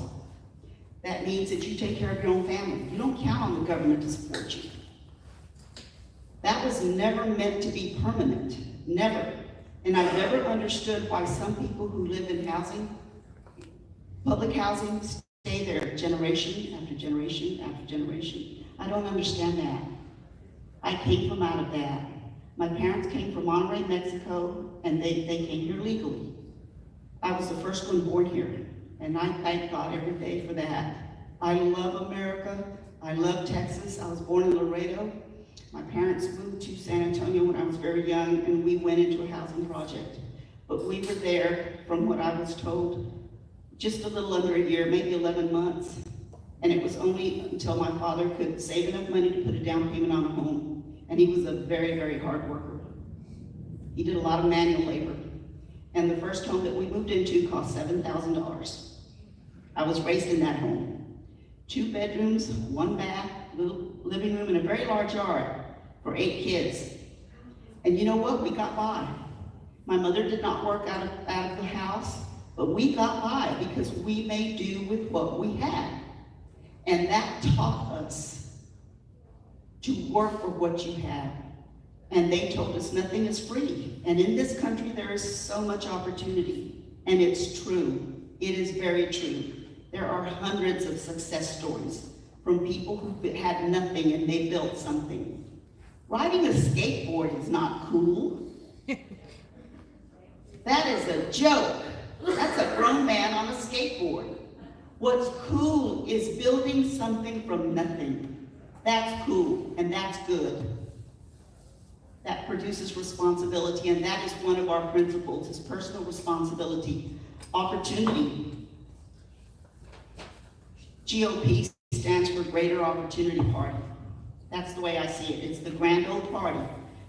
That means that you take care of your own family. You don't count on the government to support you. That was never meant to be permanent. Never. And I've never understood why some people who live in housing, public housing, stay there generation after generation after generation. I don't understand that. I came from out of that. My parents came from Monterrey, Mexico, and they came here legally. I was the first one born here, and I thank God every day for that. I love America. I love Texas. I was born in Laredo. My parents moved to San Antonio when I was very young, and we went into a housing project. But we were there, from what I was told, just a little under a year, maybe 11 months. And it was only until my father could save enough money to put a down payment on a home. And he was a very, very hard worker. He did a lot of manual labor. And the first home that we moved into cost $7,000. I was raised in that home. 2 bedrooms, 1 bath, little living room, and a very large yard for 8 kids. And you know what? We got by. My mother did not work out of the house, but we got by because we made do with what we had. And that taught us to work for what you have. And they told us nothing is free. And in this country, there is so much opportunity. And it's true. It is very true. There are hundreds of success stories from people who had nothing and they built something. Riding a skateboard is not cool. That is a joke. That's a grown man on a skateboard. What's cool is building something from nothing. That's cool, and that's good. That produces responsibility, and that is one of our principles, is personal responsibility. Opportunity. GOP stands for Greater Opportunity Party. That's the way I see it. It's the grand old party,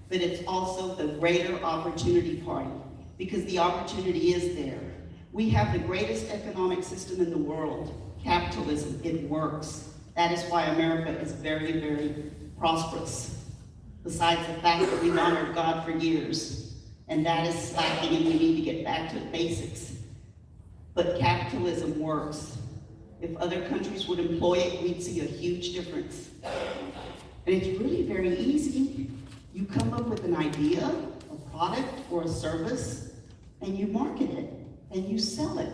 but it's also the Greater Opportunity Party, because the opportunity is there. We have the greatest economic system in the world, capitalism. It works. That is why America is very, very prosperous. Besides the fact that we've honored God for years, and that is slacking, and we need to get back to the basics. But capitalism works. If other countries would employ it, we'd see a huge difference. And it's really very easy. You come up with an idea, a product, or a service, and you market it, and you sell it.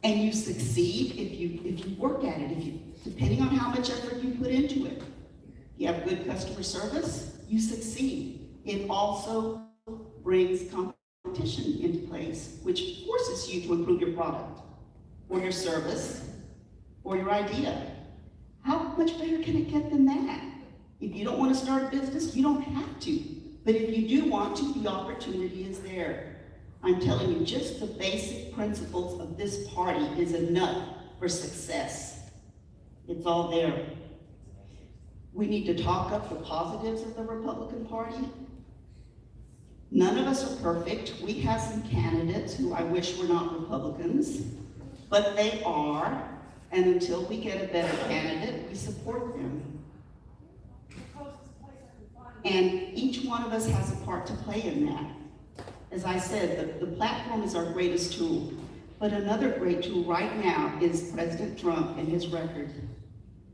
And you succeed if you work at it, depending on how much effort you put into it. You have good customer service, you succeed. It also brings comfort competition into place, which forces you to improve your product, or your service, or your idea. How much better can it get than that? If you don't want to start a business, you don't have to. But if you do want to, the opportunity is there. I'm telling you, just the basic principles of this party is enough for success. It's all there. We need to talk up the positives of the Republican Party. None of us are perfect. We have some candidates who I wish were not Republicans, but they are, and until we get a better candidate, we support them. And each one of us has a part to play in that. As I said, the platform is our greatest tool, but another great tool right now is President Trump and his record.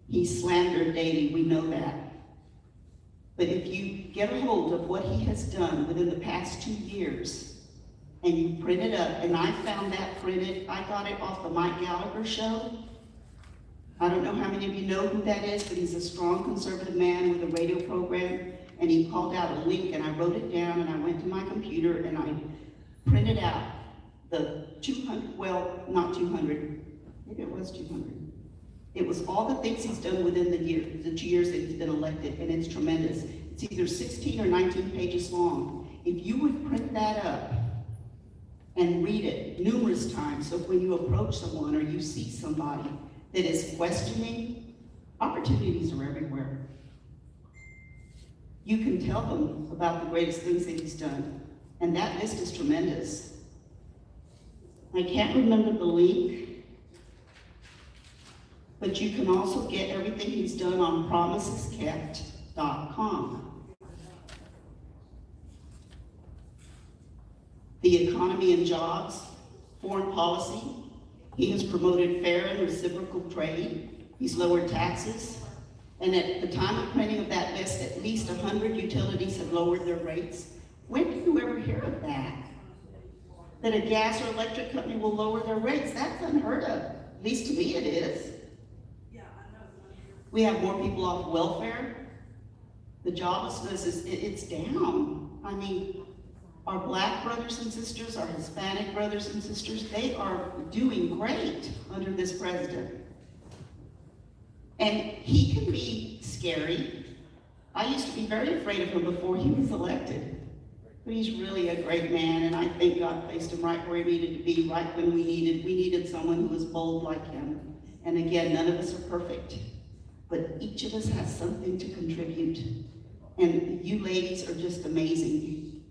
He's slandered daily, we know that. But if you get a hold of what he has done within the past 2 years, and you print it up, and I found that printed, I got it off the Mike Gallagher show. I don't know how many of you know who that is, but he's a strong conservative man with a radio program, and he called out a link, and I wrote it down, and I went to my computer, and I printed out the 200, well, not 200, maybe it was 200. It was all the things he's done within the 2 years that he's been elected, and it's tremendous. It's either 16 or 19 pages long. If you would print that up and read it numerous times, so when you approach someone or you see somebody that is questioning, opportunities are everywhere. You can tell them about the greatest things that he's done, and that list is tremendous. I can't remember the link, but you can also get everything he's done on promiseskept.com. The economy and jobs, foreign policy, he has promoted fair and reciprocal trade, he's lowered taxes, and at the time of printing of that list, at least 100 utilities have lowered their rates. When do you ever hear of that? That a gas or electric company will lower their rates? That's unheard of. At least to me it is. We have more people off welfare. The joblessness it's down. I mean, our Black brothers and sisters, our Hispanic brothers and sisters, they are doing great under this president. And he can be scary. I used to be very afraid of him before he was elected. But he's really a great man, and I think God placed him right where he needed to be, right when we needed someone who was bold like him. And again, none of us are perfect, but each of us has something to contribute. And you ladies are just amazing.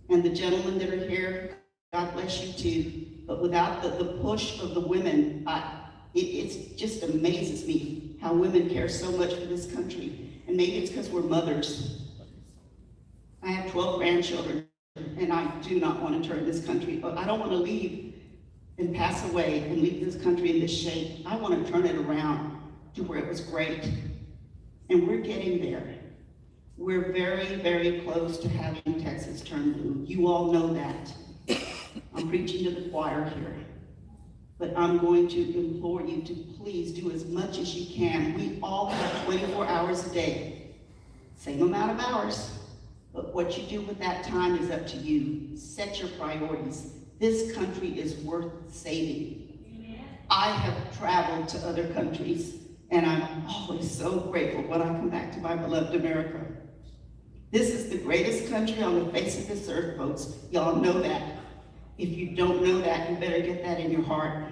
And the gentlemen that are here, God bless you too. But without the push of the women, it just amazes me how women care so much for this country. And maybe it's because we're mothers. I have 12 grandchildren, and I do not want to turn this country, but I don't want to leave and pass away and leave this country in this shape. I want to turn it around to where it was great. And we're getting there. We're very, very close to having Texas turn blue. You all know that. I'm preaching to the choir here. But I'm going to implore you to please do as much as you can. We all have 24 hours a day. Same amount of hours. But what you do with that time is up to you. Set your priorities. This country is worth saving. I have traveled to other countries, and I'm always so grateful when I come back to my beloved America. This is the greatest country on the face of this earth, folks. Y'all know that. If you don't know that, you better get that in your heart.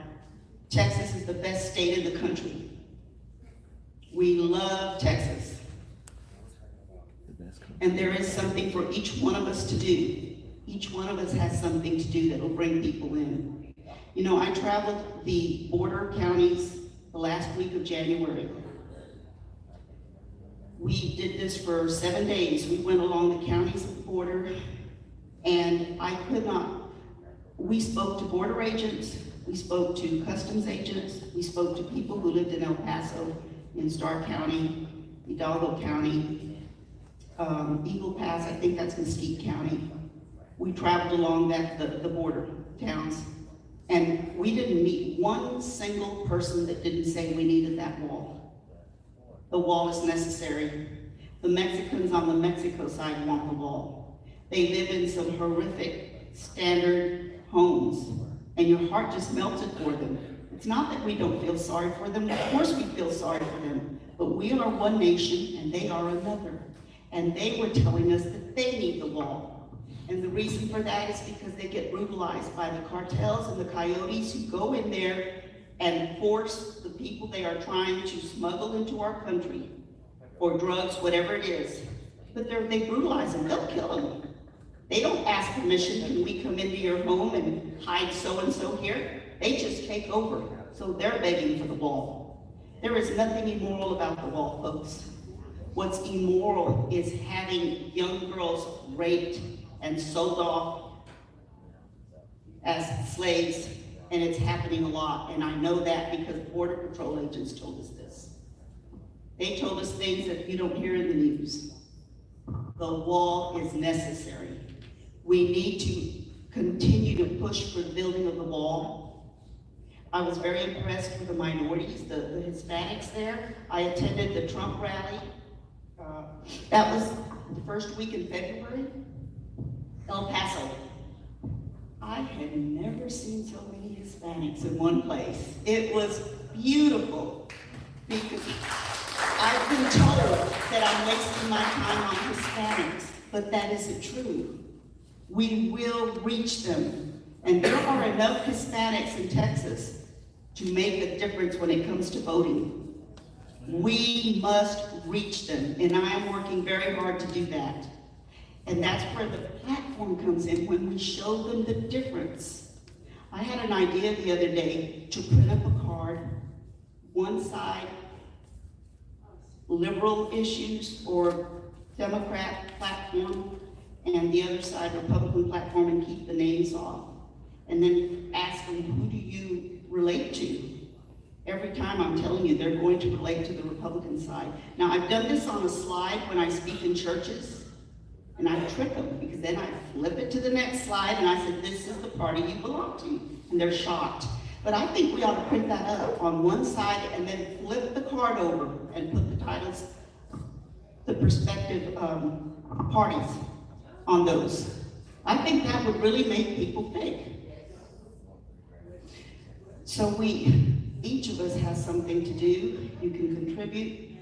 Texas is the best state in the country. We love Texas. And there is something for each one of us to do. Each one of us has something to do that will bring people in. You know, I traveled the border counties the last week of January. We did this for 7 days. We went along the counties of the border, and we spoke to border agents, we spoke to customs agents, we spoke to people who lived in El Paso, in Starr County, Hidalgo County, Eagle Pass, I think that's Mesquite County. We traveled along the border towns, and we didn't meet one single person that didn't say we needed that wall. The wall is necessary. The Mexicans on the Mexico side want the wall. They live in some horrific standard homes, and your heart just melted for them. It's not that we don't feel sorry for them. Of course we feel sorry for them, but we are one nation and they are another. And they were telling us that they need the wall. And the reason for that is because they get brutalized by the cartels and the coyotes who go in there and force the people they are trying to smuggle into our country, or drugs, whatever it is. But they brutalize them, they'll kill them. They don't ask permission, can we come into your home and hide so-and-so here? They just take over, so they're begging for the wall. There is nothing immoral about the wall, folks. What's immoral is having young girls raped and sold off as slaves, and it's happening a lot, and I know that because Border Patrol agents told us this. They told us things that you don't hear in the news. The wall is necessary. We need to continue to push for the building of the wall. I was very impressed with the minorities, the Hispanics there. I attended the Trump rally. That was the first week in February, El Paso. I had never seen so many Hispanics in one place. It was beautiful because I've been told that I'm wasting my time on Hispanics, but that isn't true. We will reach them. And there are enough Hispanics in Texas to make a difference when it comes to voting. We must reach them, and I am working very hard to do that. And that's where the platform comes in, when we show them the difference. I had an idea the other day to print up a card, one side liberal issues or Democrat platform, and the other side Republican platform, and keep the names off. And then ask them, who do you relate to? Every time I'm telling you, they're going to relate to the Republican side. Now, I've done this on a slide when I speak in churches, and I trick them, because then I flip it to the next slide, and I said, this is the party you belong to, and they're shocked. But I think we ought to print that up on one side, and then flip the card over, and put the titles, the prospective parties on those. I think that would really make people think. So each of us has something to do. You can contribute.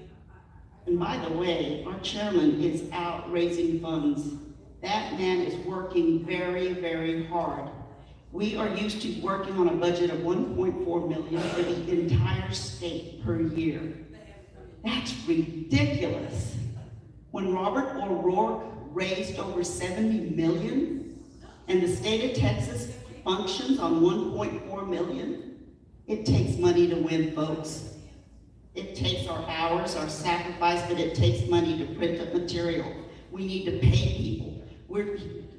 And by the way, our chairman is out raising funds. That man is working very, very hard. We are used to working on a budget of $1.4 million for the entire state per year. That's ridiculous. When Robert O'Rourke raised over $70 million, and the state of Texas functions on $1.4 million, it takes money to win, folks. It takes our hours, our sacrifice, but it takes money to print up material. We need to pay people.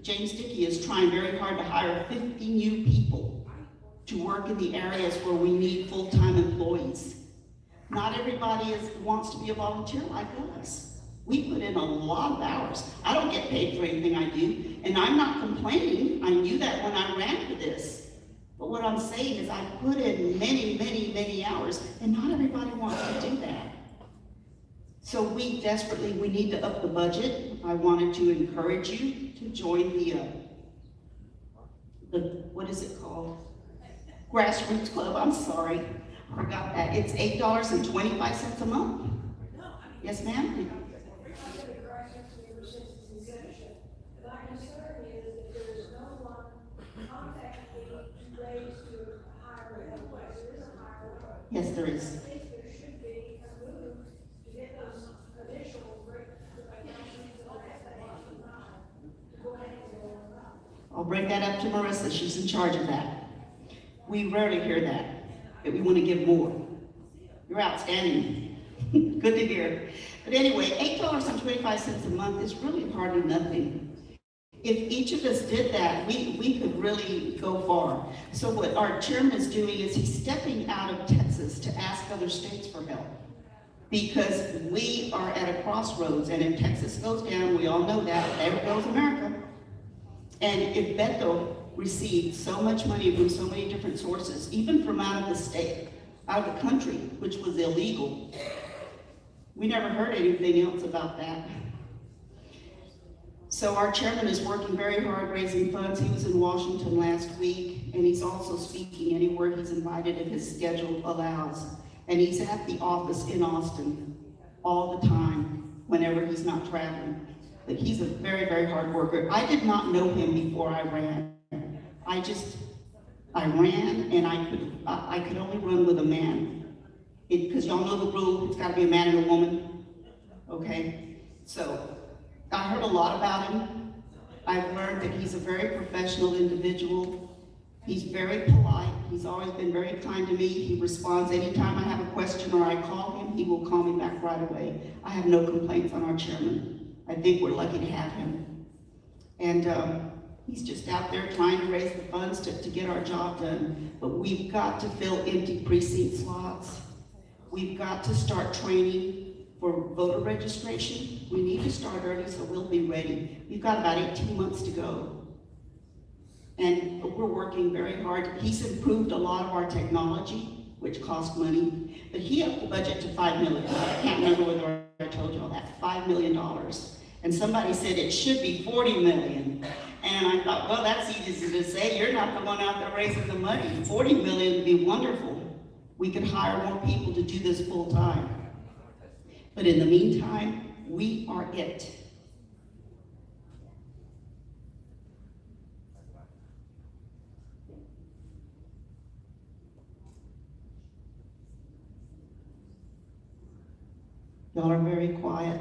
James Dickey is trying very hard to hire 50 new people to work in the areas where we need full-time employees. Not everybody wants to be a volunteer like us. We put in a lot of hours. I don't get paid for anything I do, and I'm not complaining. I knew that when I ran for this. But what I'm saying is I put in many, many, many hours, and not everybody wants to do that. So we need to up the budget. I wanted to encourage you to join the what is it called? Grassroots Club, I'm sorry. I forgot that. It's $8.25 a month. Yes, ma'am? Yes, there is. I'll bring that up to Marissa. She's in charge of that. We rarely hear that we want to give more. You're outstanding. Good to hear. But anyway, $8.25 a month is really hardly nothing. If each of us did that, we could really go far. So what our chairman is doing is he's stepping out of Texas to ask other states for help. Because we are at a crossroads, and if Texas goes down, we all know that, there goes America. And if Bethel received so much money from so many different sources, even from out of the state, out of the country, which was illegal, we never heard anything else about that. So our chairman is working very hard raising funds. He was in Washington last week, and he's also speaking anywhere he's invited if his schedule allows. And he's at the office in Austin all the time, whenever he's not traveling. But he's a very, very hard worker. I did not know him before I ran. I ran, and I could only run with a man. Because y'all know the rule, it's gotta be a man and a woman, okay? So, I heard a lot about him. I've learned that he's a very professional individual. He's very polite. He's always been very kind to me. He responds anytime I have a question or I call him, he will call me back right away. I have no complaints on our chairman. I think we're lucky to have him. And he's just out there trying to raise the funds to get our job done. But we've got to fill empty precinct slots. We've got to start training for voter registration. We need to start early so we'll be ready. We've got about 18 months to go. And we're working very hard. He's improved a lot of our technology, which costs money, but he upped the budget to $5 million. I can't remember whether I told you all that, $5 million. And somebody said it should be 40 million. And I thought, well, that's easy to say. You're not the one out there raising the money. 40 million would be wonderful. We could hire more people to do this full time. But in the meantime, we are it. Y'all are very quiet.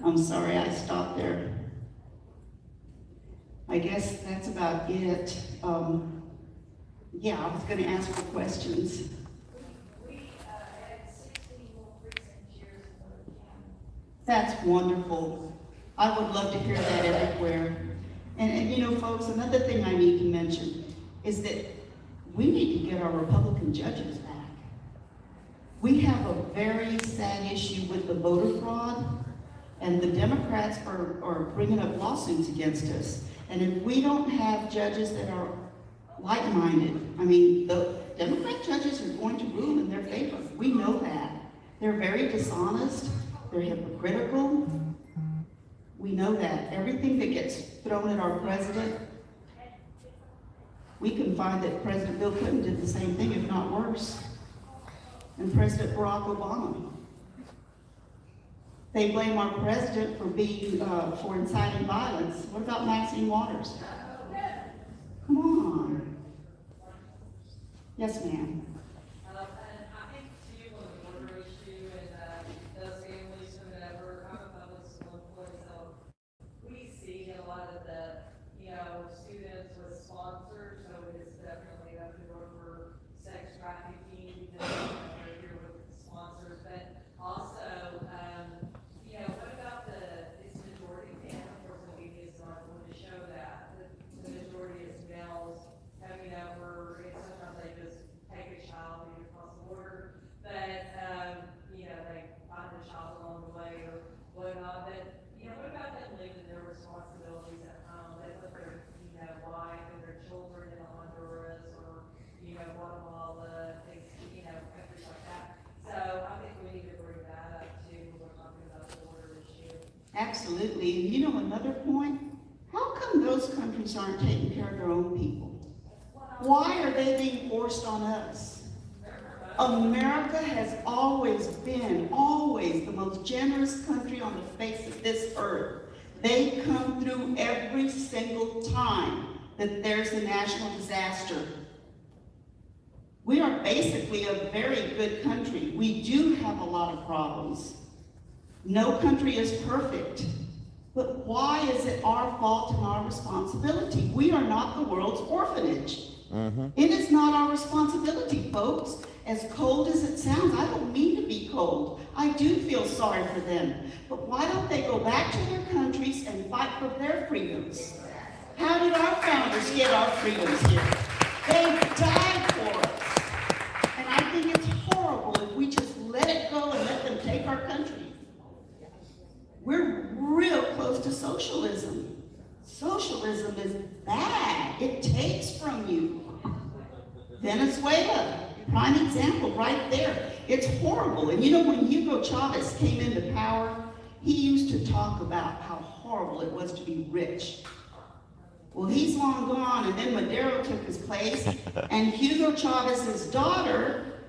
I'm sorry I stopped there. I guess that's about it. Yeah, I was going to ask for questions. That's wonderful. I would love to hear that everywhere. And you know, folks, another thing I need to mention is that we need to get our Republican judges back. We have a very sad issue with the voter fraud, and the Democrats are bringing up lawsuits against us. And if we don't have judges that are like-minded, I mean, the Democrat judges are going to rule in their favor. We know that. They're very dishonest. They're hypocritical. We know that. Everything that gets thrown at our president, we can find that President Bill Clinton did the same thing, if not worse. And President Barack Obama. They blame our president for inciting violence. What about Maxine Waters? Come on. Yes, ma'am. And I think too, on the border issue and those families who never, I'm a public school employee, so we see a lot of the, students with sponsors, so it's definitely up to for sex trafficking, because they're here with sponsors, but also, what about it's majority men, of course, the media is not going to show that, the majority is males coming over, and sometimes they just take a child and cross the border, but, they find the child along the way or whatnot, but, what about them leaving their responsibilities at home? They put their, wife and their children in Honduras or, Guatemala, things, countries like that. So I think we need to bring that up too when we're talking about the border issue. Absolutely. And another point, how come those countries aren't taking care of their own people? Why are they being forced on us? America has always been, the most generous country on the face of this earth. They come through every single time that there's a national disaster. We are basically a very good country. We do have a lot of problems. No country is perfect. But why is it our fault and our responsibility? We are not the world's orphanage. It is not our responsibility, folks. As cold as it sounds, I don't mean to be cold. I do feel sorry for them. But why don't they go back to their countries and fight for their freedoms? How did our founders get our freedoms here? They died for us. And I think it's horrible if we just let it go and let them take our country. We're real close to socialism. Socialism is bad. It takes from you. Venezuela, prime example right there. It's horrible. And when Hugo Chavez came into power, he used to talk about how horrible it was to be rich. Well, he's long gone, and then Madero took his place, and Hugo Chavez's daughter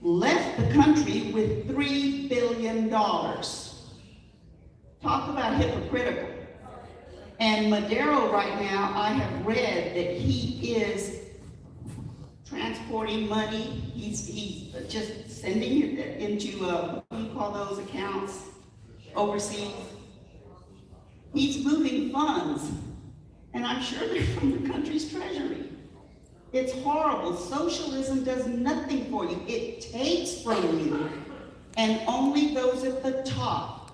left the country with $3 billion. Talk about hypocritical. And Madero right now, I have read that he is transporting money. He's just sending it into, what do you call those accounts overseas? He's moving funds, and I'm sure they're from the country's treasury. It's horrible. Socialism does nothing for you. It takes from you, and only those at the top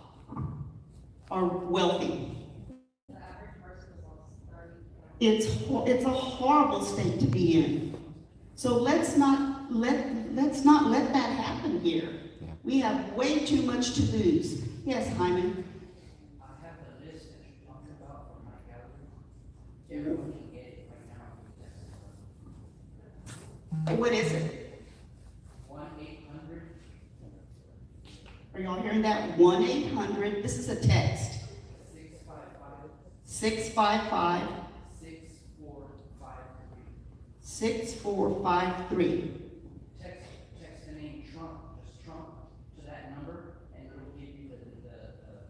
are wealthy. It's a horrible state to be in. So let's not let that happen here. We have way too much to lose. Yes, Hyman. I have the list that you talked about from my gallery. Everyone can get it right now. What is it? 1-800. Are y'all hearing that? 1-800, this is a text. 655 6453. Text the name Trump, just Trump, to that number, and it will give you the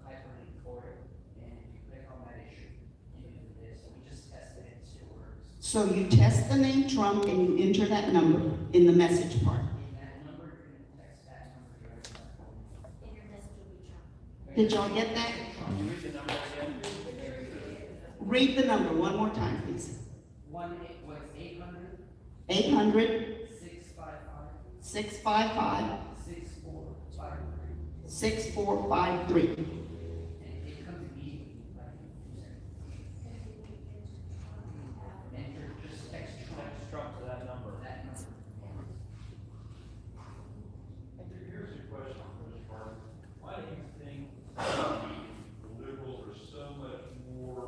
hyperlink for it. And if you click on that, it should give you this. We just tested it, it works. So you test the name Trump and you enter that number in the message part. In that number, you're gonna text that number directly to my phone. And your message will be Trump. Did y'all get that? Read the number one more time, please. 800 800 655 655 6453. 6453. And it comes immediately, like in 2 seconds. Enter, just text Trump to that number. Here's a question for Ms. Martin. Why do you think the liberals are so much more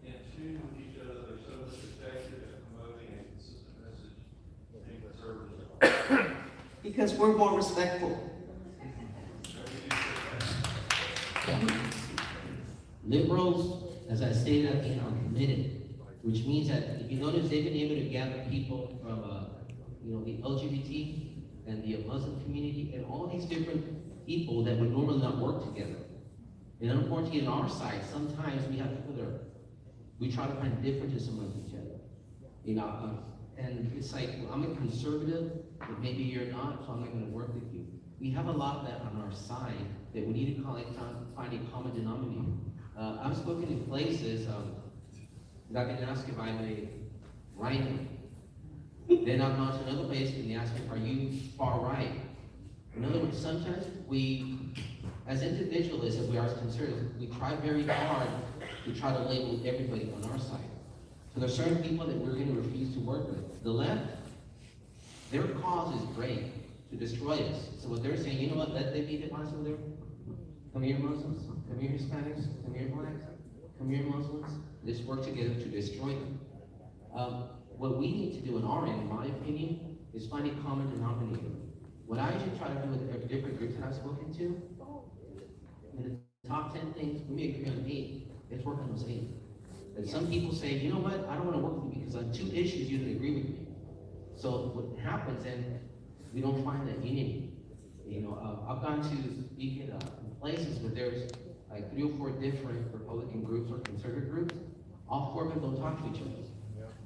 in tune with each other, they're so much effective at promoting a consistent message than conservatives? Because we're more respectful. Liberals, as I stated at the end, are committed, which means that if you notice, they've been able to gather people from, the LGBT and the Muslim community and all these different people that would normally not work together. And unfortunately, on our side, sometimes we have people that we try to find differences among each other. And it's like, well, I'm a conservative, but maybe you're not, so I'm not going to work with you. We have a lot of that on our side that we need to find a common denominator. I've spoken in places, I've been asked if I'm a rhino. Then I've gone to another place and they ask me, are you far right? In other words, sometimes we, as individualists, if we are conservatives, we try very hard to try to label everybody on our side. So there are certain people that we're going to refuse to work with. The left, their cause is great, to destroy us. So what they're saying, you know what, let them be the ones over there. Come here, Muslims. Come here, Hispanics. Come here, blacks. Come here, Muslims. Let's work together to destroy them. What we need to do on our end, in my opinion, is find a common denominator. What I usually try to do with the different groups that I've spoken to, in the top 10 things, we may agree on 8. Let's work on those 8. And some people say, you know what, I don't want to work with you because on 2 issues you didn't agree with me. So what happens then, we don't find that unity. I've gone to speak in places where there's like 3 or 4 different Republican groups or conservative groups. All 4 of them don't talk to each other.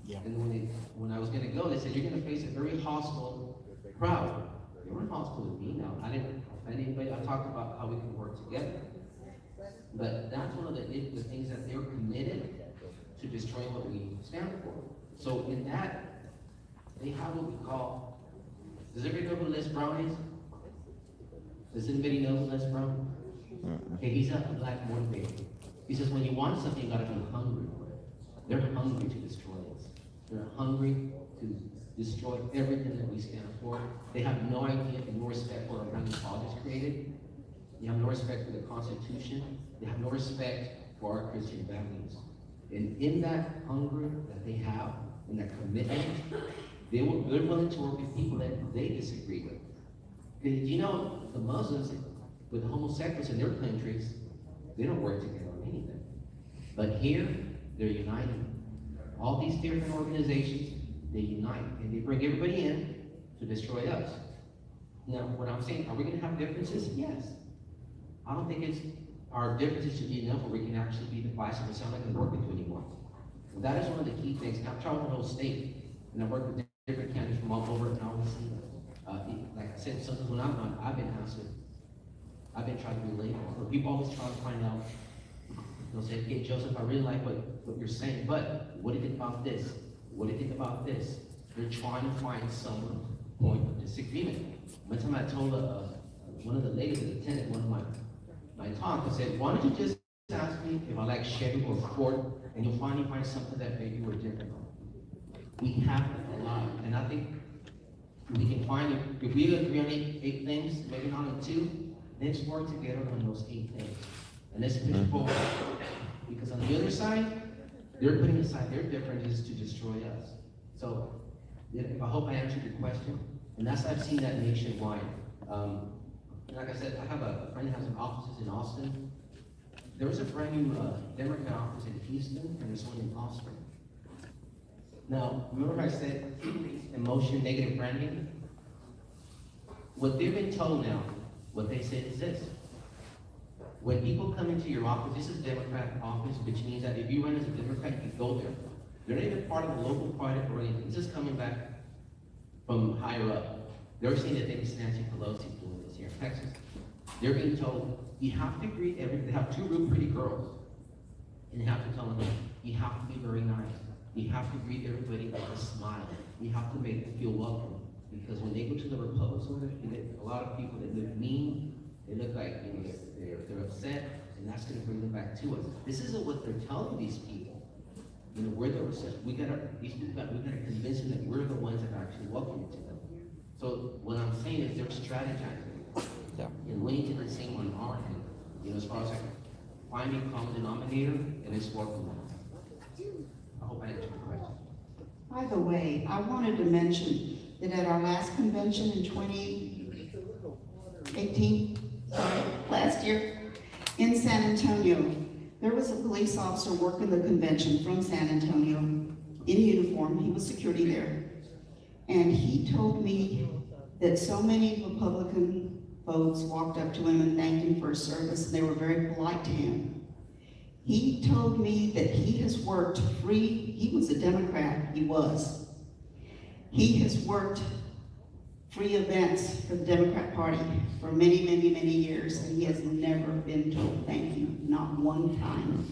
Yeah. And when I was going to go, they said, you're going to face a very hostile crowd. They weren't hostile with me now. I didn't offend anybody. I talked about how we can work together. But that's one of the things that they're committed to destroying what we stand for. So in that, they have what we call, does everybody know who Les Brown is? Does anybody know who Les Brown? Okay, he's a black motivator. He says, when you want something, you gotta be hungry for it. They're hungry to destroy us. They're hungry to destroy everything that we stand for. They have no idea and no respect for our founding fathers created. They have no respect for the Constitution. They have no respect for our Christian values. And in that hunger that they have, in that commitment, they're willing to work with people that they disagree with. Because the Muslims, with the homosexuals in their countries, they don't work together on anything. But here, they're united. All these different organizations, they unite and they bring everybody in to destroy us. Now, what I'm saying, are we gonna have differences? Yes. I don't think our differences should be enough where we can actually be divisive and sound like we work with you anymore. And that is one of the key things. I've traveled the whole state, and I've worked with different candidates from all over, and I always see, like I said, sometimes when I'm not, I've been asked, I've been trying to relate, or people always try to find out, they'll say, hey, Joseph, I really like what you're saying, but what do you think about this? What do you think about this? They're trying to find some point of disagreement. One time I told one of the ladies that attended one of my talk, I said, why don't you just ask me if I like Chevy or Ford, and you'll finally find something that maybe we're different on. We have a lot, and I think we can find it. If we agree on eight things, maybe not on 2, let's work together on those 8 things. And let's push forward. Because on the other side, they're putting aside their differences to destroy us. So, I hope I answered your question. And that's, I've seen that nationwide. Like I said, I have a friend who has some offices in Austin. There was a brand new Democrat office in Houston, and there's one in Austin. Now, remember I said emotion, negative branding? What they've been told now, what they said is this. When people come into your office, this is a Democrat office, which means that if you run as a Democrat, you can go there. They're not even part of the local party or anything. This is coming back from higher up. They're saying that they can Nancy Pelosi doing this here in Texas. They're being told, you have to greet they have 2 real pretty girls. And they have to tell them, you have to be very nice. You have to greet everybody with a smile. You have to make them feel welcome. Because when they go to the Republic, a lot of people that look mean, they look like they're upset, and that's going to bring them back to us. This isn't what they're telling these people. We're the reception. We gotta convince them that we're the ones that are actually welcoming to them. So what I'm saying is they're strategizing. Yeah. And we need to do the same on our end. As far as like finding common denominator, and it's working. I hope I answered your question. By the way, I wanted to mention that at our last convention in 2018, last year, in San Antonio, there was a police officer working the convention from San Antonio in uniform. He was security there. And he told me that so many Republican folks walked up to him and thanked him for his service, and they were very polite to him. He told me that he has worked he was a Democrat, He has worked free events for the Democrat Party for many, many, many years, and he has never been told thank you, not one time.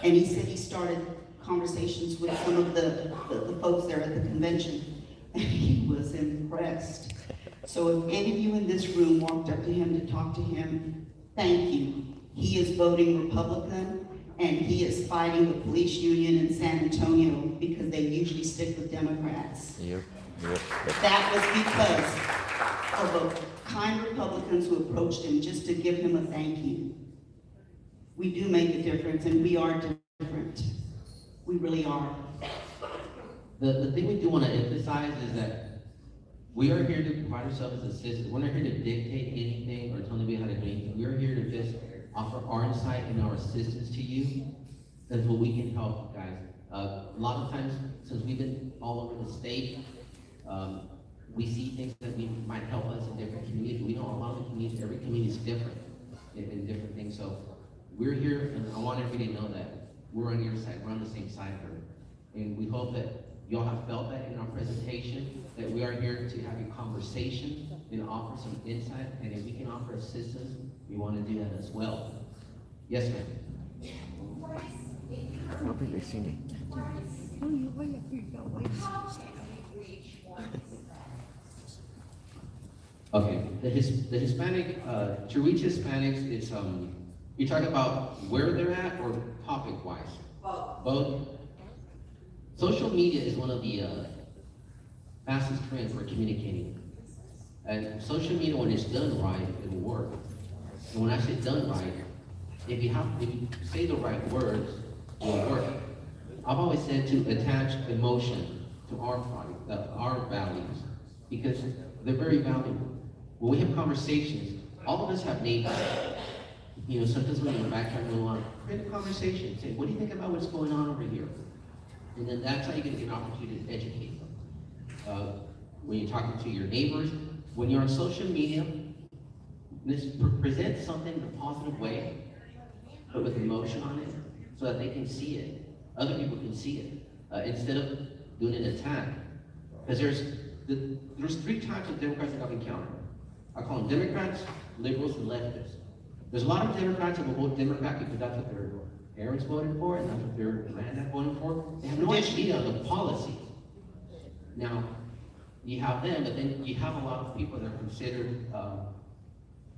And he said he started conversations with some of the folks there at the convention, and he was impressed. So if any of you in this room walked up to him to talk to him, thank you. He is voting Republican, and he is fighting the police union in San Antonio because they usually stick with Democrats. Yep. That was because of the kind Republicans who approached him just to give him a thank you. We do make a difference, and we are different. We really are. The thing we do want to emphasize is that we are here to provide ourselves as assistants. We're not here to dictate anything or tell anybody how to do anything. We're here to just offer our insight and our assistance to you. That's what we can help, guys. A lot of times, since we've been all over the state, we see things that might help us in different communities. We know a lot of the communities, every community is different in different things. So we're here, and I want everybody to know that we're on your side. We're on the same side here. And we hope that y'all have felt that in our presentation, that we are here to have a conversation and offer some insight. And if we can offer assistance, we want to do that as well. Yes, ma'am. I don't think they see me. Okay, the Hispanic, to reach Hispanics, it's, you talk about where they're at or topic-wise? Both. Social media is one of the fastest trends for communicating. And social media, when it's done right, it'll work. And when I say done right, if you say the right words, it'll work. I've always said to attach emotion to our product, our values, because they're very valuable. When we have conversations, All of us have neighbors. You know, sometimes when you're in the backyard, you want to create a conversation. Say, what do you think about what's going on over here? And then that's how you get an opportunity to educate them. When you're talking to your neighbors, when you're on social media, present something in a positive way, but with emotion on it, so that they can see it. Other people can see it, instead of doing an attack. Because there's three types of Democrats that I've encountered. I call them Democrats, liberals, and leftists. There's a lot of Democrats that will vote Democrat because that's what their parents voted for, and that's what their granddad voted for. They have no idea on the policy. Now, you have them, but then you have a lot of people that are considered,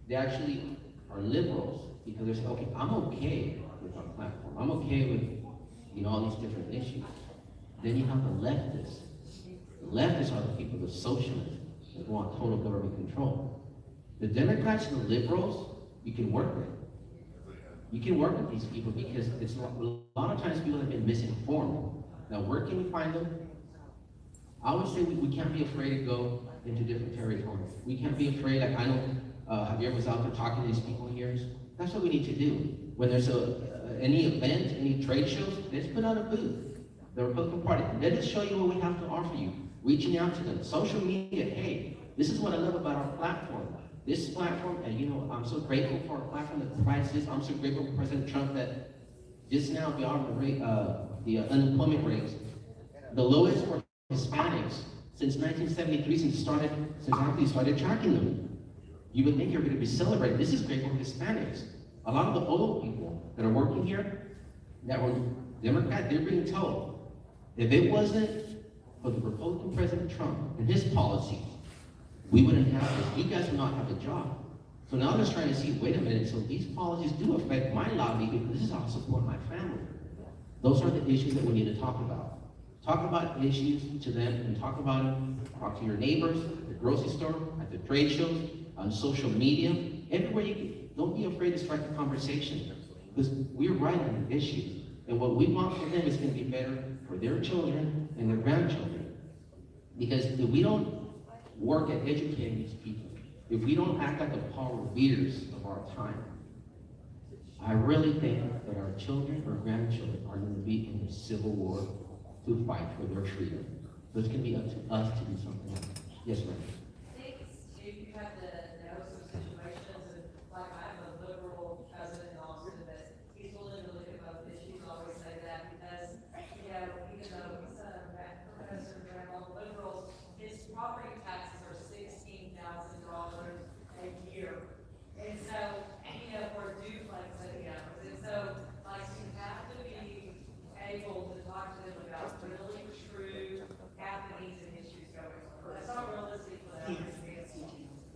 they actually are liberals because they're saying, okay, I'm okay with our platform. I'm okay with, you know, all these different issues. Then you have the leftists. The leftists are the people, the socialists, that want total government control. The Democrats and the liberals, you can work with. You can work with these people because it's a lot of times people have been misinformed. Now, where can we find them? I would say we can't be afraid to go into different territories. We can't be afraid. Like, I know Javier was out there talking to these people here. That's what we need to do. When there's any event, any trade shows, let's put out a booth. The Republican Party, let us show you what we have to offer you. Reaching out to them, social media, hey, this is what I love about our platform. This platform, and you know, I'm so grateful for our platform that provides this. I'm so grateful for President Trump that just now beyond the unemployment rates, the lowest for Hispanics since 1973, since actually started tracking them. You would think you're going to be celebrating. This is great for Hispanics. A lot of the old people that are working here, that were Democrat, they're being told, if it wasn't for the Republican President Trump and his policies, we wouldn't have this. You guys would not have a job. So now they're trying to see, wait a minute, so these policies do affect my livelihood because this is how I support my family. Those are the issues that we need to talk about. Talk about issues to them and talk about them. Talk to your neighbors, at the grocery store, at the trade shows, on social media, everywhere you can. Don't be afraid to start the conversation because we're right on the issue. And what we want for them is going to be better for their children and their grandchildren. Because if we don't work at educating these people, if we don't act like the Paul Revere's of our time, I really think that our children or grandchildren are going to be in a civil war to fight for their freedom. So it's going to be up to us to do something. Yes, ma'am. You have to know some situations, and like I have a liberal cousin in Austin that he's willing to look at both issues. I always say that because, you know, even though he's a professor and all liberals, his property taxes are $16,000 a year. And so, you know, for a duplex, you know, and so, like, you have to be able to talk to them about really true happenings and issues going on. That's not realistic for them.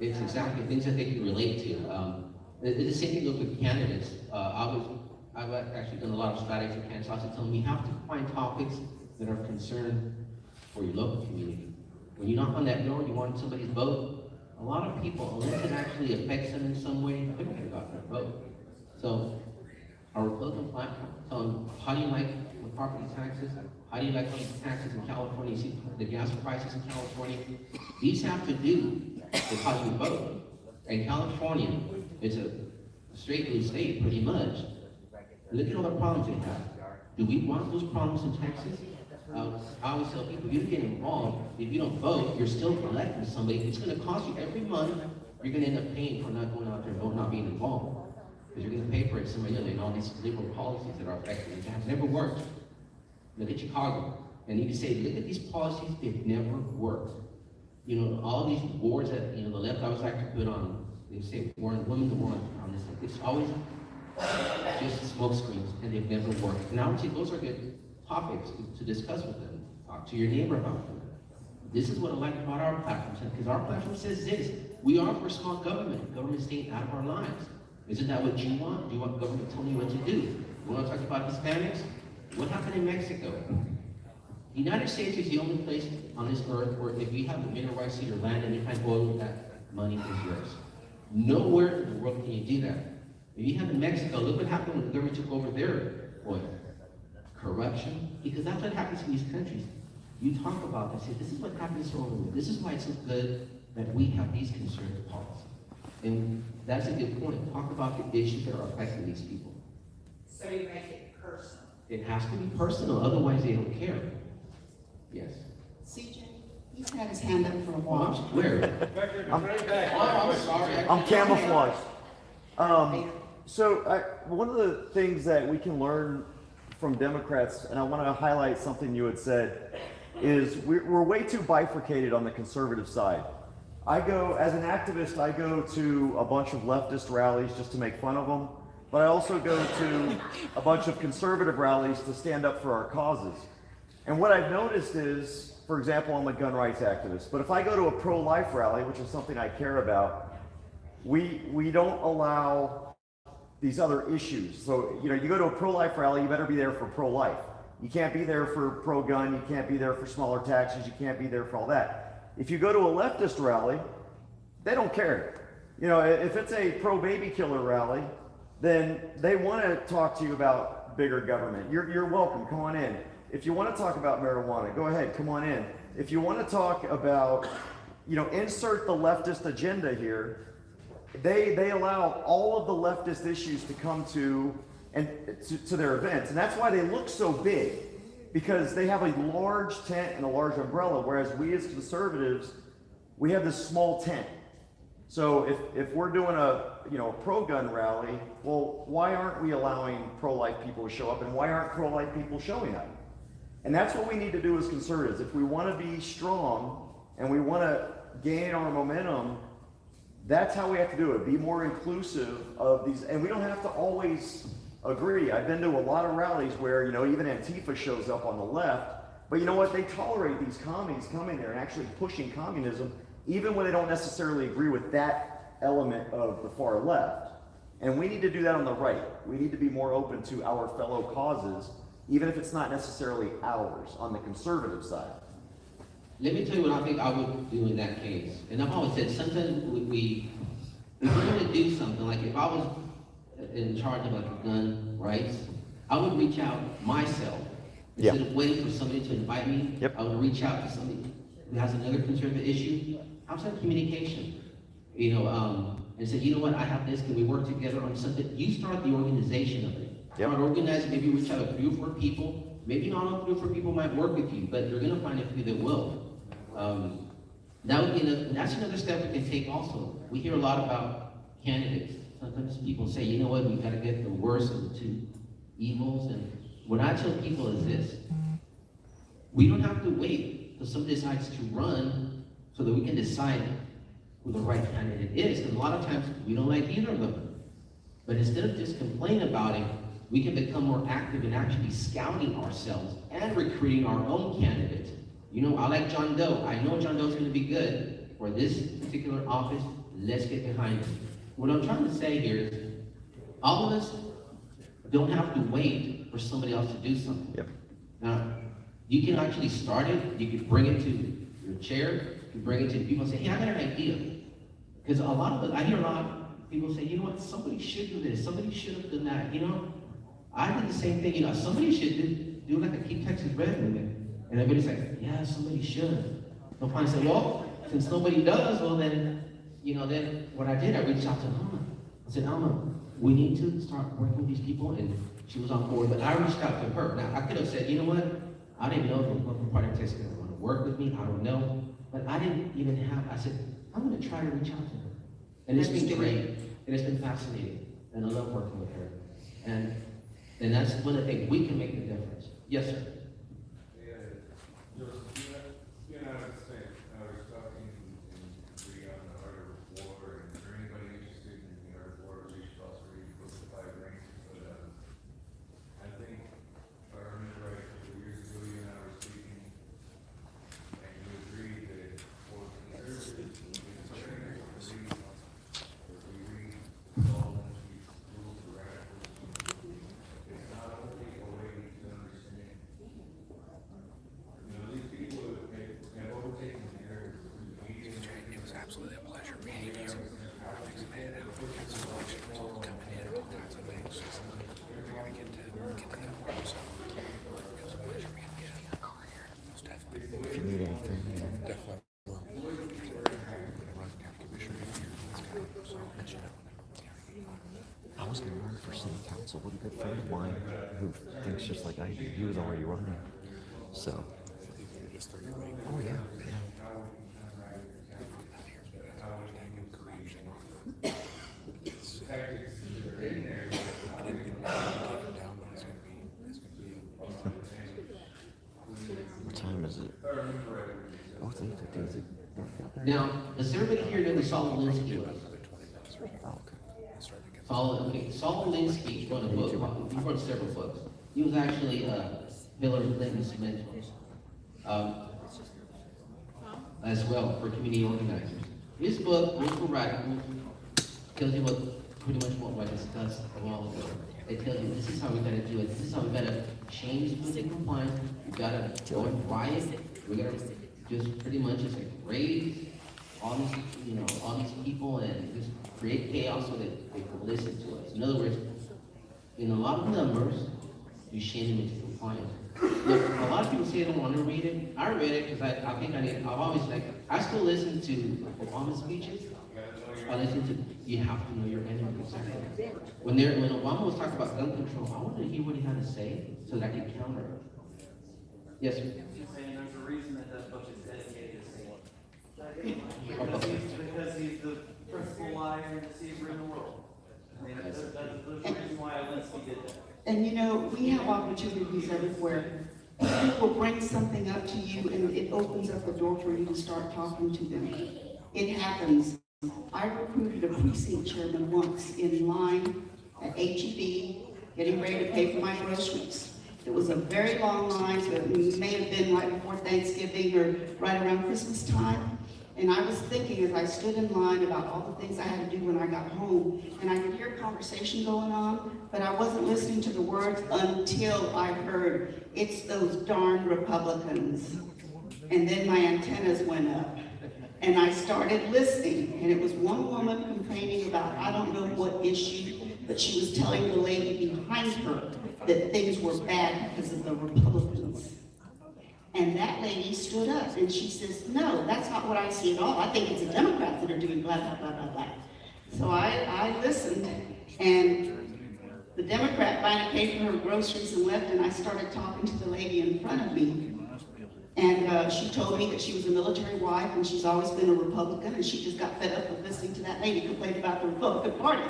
It's exactly things that they can relate to. The same thing goes with candidates. I've actually done a lot of strategies for candidates. Also telling me you have to find topics that are concerned for your local community. When you knock on that door, you want somebody's vote. A lot of people, unless it actually affects them in some way, they're not going to go out there and vote. So, our Republican platform, telling them, how do you like the property taxes? How do you like the taxes in California? You see the gas prices in California. These have to do with how you vote. And California is a straight blue state, pretty much. Look at all the problems they have. Do we want those problems in Texas? I always tell people, if you get involved, if you don't vote, you're still electing somebody. It's going to cost you every month. You're going to end up paying for not going out there and voting, not being involved. Because you're going to pay for it somebody else and all these liberal policies that are affecting it. It has never worked. Look at Chicago. And you can say, look at these policies, they've never worked. You know, all these wars that, you know, the left always like to put on, they say war on women, the war on this. It's always just smoke screens, and they've never worked. And I would say those are good topics to discuss with them. Talk to your neighbor about them. This is what I like about our platform, because our platform says this: we are for small government. Government staying out of our lives. Isn't that what you want? Do you want government telling you what to do? You want to talk about Hispanics? What happened in Mexico? The United States is the only place on this earth where if you have the mineral rights to your land and you find oil, that money is yours. Nowhere in the world can you do that. If you have in Mexico, look what happened when the government took over their oil. Corruption, because that's what happens in these countries. You talk about this, say, this is what happens to all of them. This is why it's so good that we have these conservative policies. And that's a good point. Talk about the issues that are affecting these people. So you make it personal. It has to be personal, otherwise they don't care. Yes. CJ, he's had his hand up for a Well, while. where? Oh, I'm sorry. I'm camouflaged. One of the things that we can learn from Democrats, and I want to highlight something you had said, is we're way too bifurcated on the conservative side. As an activist, I go to a bunch of leftist rallies just to make fun of them, but I also go to a bunch of conservative rallies to stand up for our causes. And what I've noticed is, for example, I'm a gun rights activist, but if I go to a pro-life rally, which is something I care about, we don't allow these other issues. So, you go to a pro-life rally, you better be there for pro-life. You can't be there for pro-gun, you can't be there for smaller taxes, you can't be there for all that. If you go to a leftist rally, they don't care. If it's a pro-baby killer rally, then they want to talk to you about bigger government. You're welcome, come on in. If you want to talk about marijuana, go ahead, come on in. If you want to talk about, insert the leftist agenda here, they allow all of the leftist issues to come to their events. And that's why they look so big, because they have a large tent and a large umbrella, whereas we as conservatives, we have this small tent. So if we're doing a pro-gun rally, well, why aren't we allowing pro-life people to show up, and why aren't pro-life people showing up? And that's what we need to do as conservatives. If we want to be strong and we want to gain our momentum, that's how we have to do it. Be more inclusive of these, and we don't have to always agree. I've been to a lot of rallies where, even Antifa shows up on the left, but you know what? They tolerate these commies coming there and actually pushing communism, even when they don't necessarily agree with that element of the far left. And we need to do that on the right. We need to be more open to our fellow causes, even if it's not necessarily ours on the conservative side. Let me tell you what I think I would do in that case. And I've always said, sometimes if we're going to do something, like if I was in charge of gun rights, I would reach out myself. Yeah. Instead of waiting for somebody to invite me, Yep. I would reach out to somebody who has another conservative issue. Outside communication, and say, what, I have this, can we work together on something? You start the organization of it. Yep. Start organizing, maybe reach out to 3 or 4 people. Maybe not all 3 or 4 people might work with you, but you're gonna find a few that will. That would be that's another step we can take also. We hear a lot about candidates. Sometimes people say, what, we gotta get the worst of the 2 evils. And what I tell people is this: we don't have to wait till somebody decides to run so that we can decide who the right candidate is. Because a lot of times we don't like either of them. But instead of just complaining about it, we can become more active in actually scouting ourselves and recruiting our own candidates. I like John Doe. I know John Doe's going to be good for this particular office. Let's get behind him. What I'm trying to say here is, all of us don't have to wait for somebody else to do something. Yep. Now, you can actually start it. You can bring it to your chair. You can bring it to people and say, hey, I got an idea. Because I hear a lot of people say, somebody should do this. Somebody should have done that. I did the same thing. Somebody should do like a Keep Texas Red movement. And everybody's like, yeah, somebody should. They'll finally say, well, since nobody does, well then, then what I did, I reached out to Alma. I said, Alma, we need to start working with these people. And she was on board, but I reached out to her. Now, I could have said, what? I didn't know if the Republican Party of Texas was going to work with me. I don't know. But I didn't even I said, I'm going to try to reach out to her. And it's been great. And it's been fascinating. And I love working with her. And that's one of the things, we can make the difference. Yes, sir. If you need anything, Definitely will. Commissioner here. Let's go. So So one good friend of mine who thinks just like I do, he was already running. So, oh yeah, yeah. What time is it? Oh, it's 8:50. Is it dark out there? Now, does everybody here know who Saul Alinsky was? Oh, okay. Saul Alinsky wrote a book, he wrote several books. He was actually Hillary Clinton's mentor, as well for community organizers. His book, Rules for Radicals, tells you pretty much what I discussed a while ago. It tells you this is how we gotta do it, this is how we gotta change political compliance, we gotta go and riot, we gotta just pretty much just like raise all these, all these people and just create chaos so that they can listen to us. In other words, in a lot of numbers, you shame them into compliance. Look, a lot of people say they don't want to read it. I read it because I think I've always I still listen to Obama speeches. I listen to, you have to know your enemy. When Obama was talking about gun control, I wanted to hear what he had to say so that I could counter it. Yes, sir. He's saying there's a reason that book is dedicated to because he's the principal liar and deceiver in the world. I mean, there's a reason why Alinsky did that. And we have opportunities everywhere. People will bring something up to you and it opens up the door for you to start talking to them. It happens. I recruited a precinct chairman once in line at HEB, getting ready to pay for my groceries. It was a very long line, so it may have been right before Thanksgiving or right around Christmas time. And I was thinking as I stood in line about all the things I had to do when I got home, and I could hear conversation going on, but I wasn't listening to the words until I heard, "It's those darn Republicans." And then my antennas went up, and I started listening, and it was one woman complaining about, I don't know what issue, but she was telling the lady behind her that things were bad because of the Republicans. And that lady stood up and she says, "No, that's not what I see at all. I think it's the Democrats that are doing blah, blah, blah, blah, blah." So I listened, and the Democrat finally paid for her groceries and left, and I started talking to the lady in front of me. And she told me that she was a military wife and she's always been a Republican, and she just got fed up with listening to that lady complain about the Republican Party.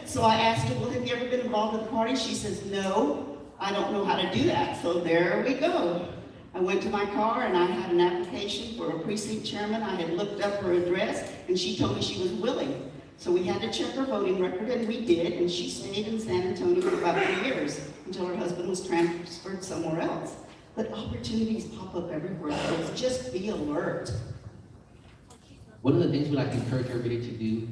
So I asked her, "Well, have you ever been involved in the party?" She says, "No, I don't know how to do that." So there we go. I went to my car and I had an application for a precinct chairman. I had looked up her address and she told me she was willing. So we had to check her voting record, and we did, and she stayed in San Antonio for about 3 years until her husband was transferred somewhere else. But opportunities pop up everywhere, so just be alert. One of the things we like to encourage everybody to do,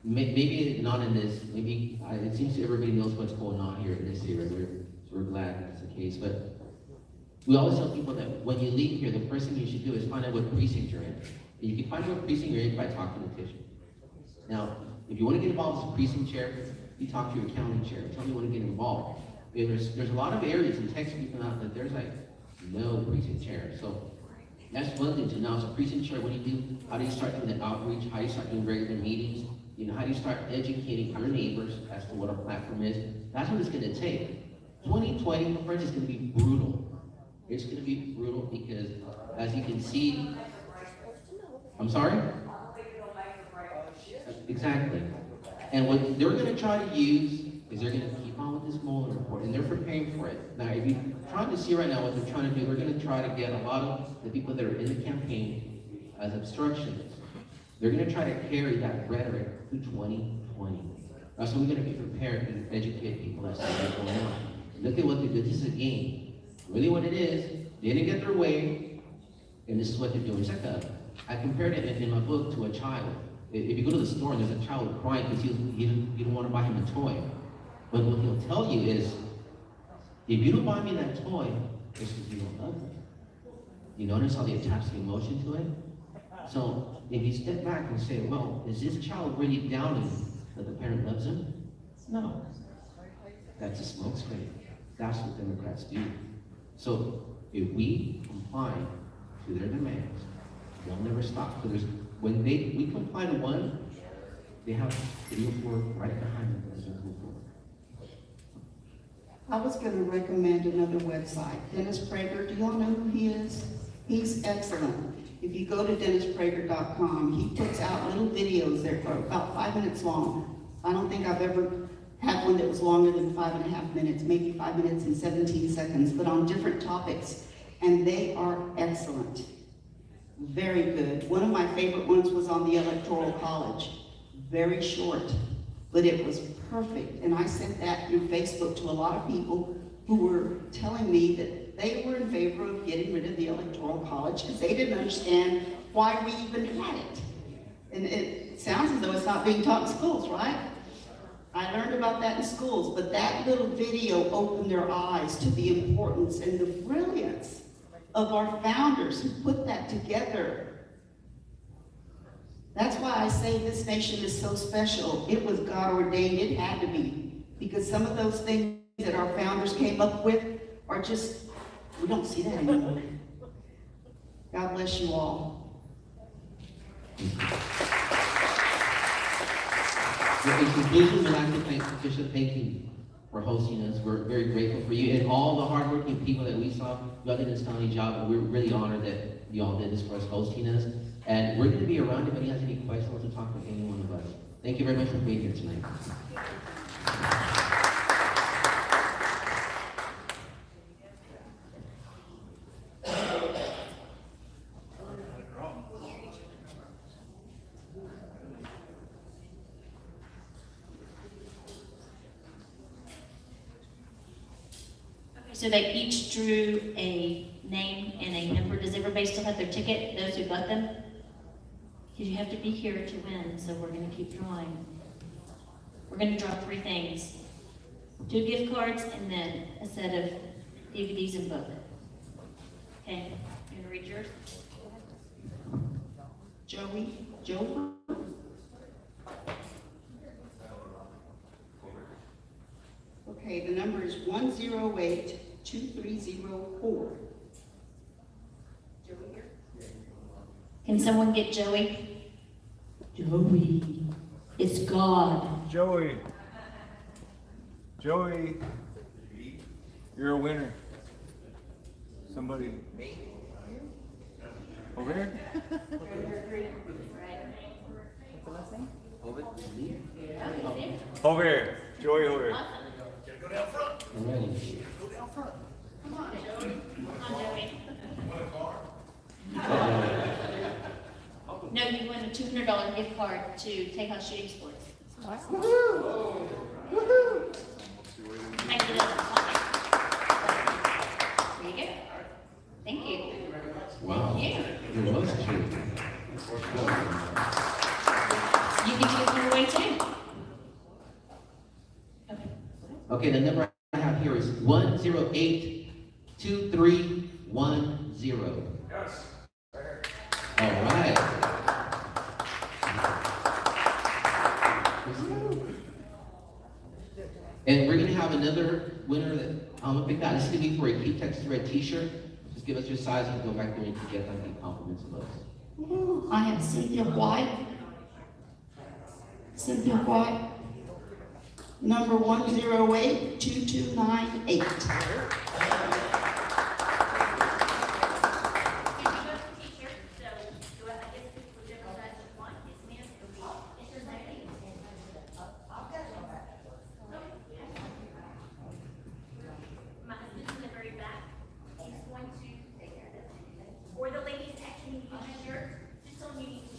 maybe not in this, maybe it seems that everybody knows what's going on here in this area. We're glad that's the case, but we always tell people that when you leave here, the first thing you should do is find out what precinct you're in. And you can find out what precinct you're in by talking to Tisha. Now, if you want to get involved as a precinct chair, you talk to your county chair. Tell me you want to get involved. There's a lot of areas in Texas you out that there's like no precinct chair. So that's one thing to know. As a precinct chair, what do you do? How do you start doing the outreach? How do you start doing regular meetings? How do you start educating your neighbors as to what our platform is? That's what it's going to take. 2020, my friends, is going to be brutal. It's going to be brutal because, as you can see, I'm sorry? Exactly. And what they're going to try to use is they're going to keep on with this Mueller report, and they're preparing for it. Now, if you're trying to see right now what they're trying to do, they're going to try to get a lot of the people that are in the campaign as obstructionists. They're going to try to carry that rhetoric through 2020. That's why we're going to be prepared and educate people as to what's going on. Look at what they did. This is a game. Really what it is, they didn't get their way, and this is what they're doing. It's like I compared it in my book to a child. If you go to the store and there's a child crying because you don't want to buy him a toy, but what he'll tell you is, if you don't buy me that toy, it's because you don't love me. You notice how they attach the emotion to it? So if you step back and say, well, is this child really doubting that the parent loves him? No. That's a smokescreen. That's what Democrats do. So if we comply to their demands, they'll never stop. Because when we comply to one, they have 3 or 4 right behind them as they move forward. I was gonna recommend another website, Dennis Prager. Do y'all know who he is? He's excellent. If you go to dennisprager.com, he puts out little videos that are about 5 minutes long. I don't think I've ever had one that was longer than 5.5 minutes, maybe 5 minutes and 17 seconds, but on different topics. And they are excellent. Very good. One of my favorite ones was on the Electoral College. Very short, but it was perfect. And I sent that through Facebook to a lot of people who were telling me that they were in favor of getting rid of the Electoral College because they didn't understand why we even had it. And it sounds as though it's not being taught in schools, right? I learned about that in schools, but that little video opened their eyes to the importance and the brilliance of our founders who put that together. That's why I say this nation is so special. It was God ordained, it had to be. Because some of those things that our founders came up with are just, we don't see that anymore. God bless you all. Well, in conclusion, we'd like to thank Bishop, thank you for hosting us. We're very grateful for you and all the hardworking people that we saw. Y'all did a stunning job, and we're really honored that y'all did this for us, hosting us. And we're going to be around if anybody has any questions or to talk with any one of us. Thank you very much for being here tonight. So they each drew a name and a number. Does everybody still have their ticket, those who got them? Because you have to be here to win, so we're going to keep drawing. We're going to draw 3 things. 2 gift cards and then a set of DVDs and book. Okay, you want to read yours? Joe? Okay, the number is 108-2304. Joey here? Can someone get Joey? Joey, it's God. Joey, you're a winner. Somebody. Me? Over here? Over here. Joey, over here. Go down front. Ready. Come on, Joey. No, you won a $200 gift card to Tejas Shooting Sports. Woohoo! Woohoo! Thank you. There you go. Thank you. Wow. Thank you. It was true. You can give them away too. Okay. Okay, the number I have here is 108-2310. Yes. All right. And we're gonna have another winner that I'm gonna pick out. This is gonna be for a Keep Texas Red t-shirt. Just give us your size and go back there and you can get like compliments of those. I have Cynthia White. Number 108-2298. Or the ladies actually need a shirt, just so you need to.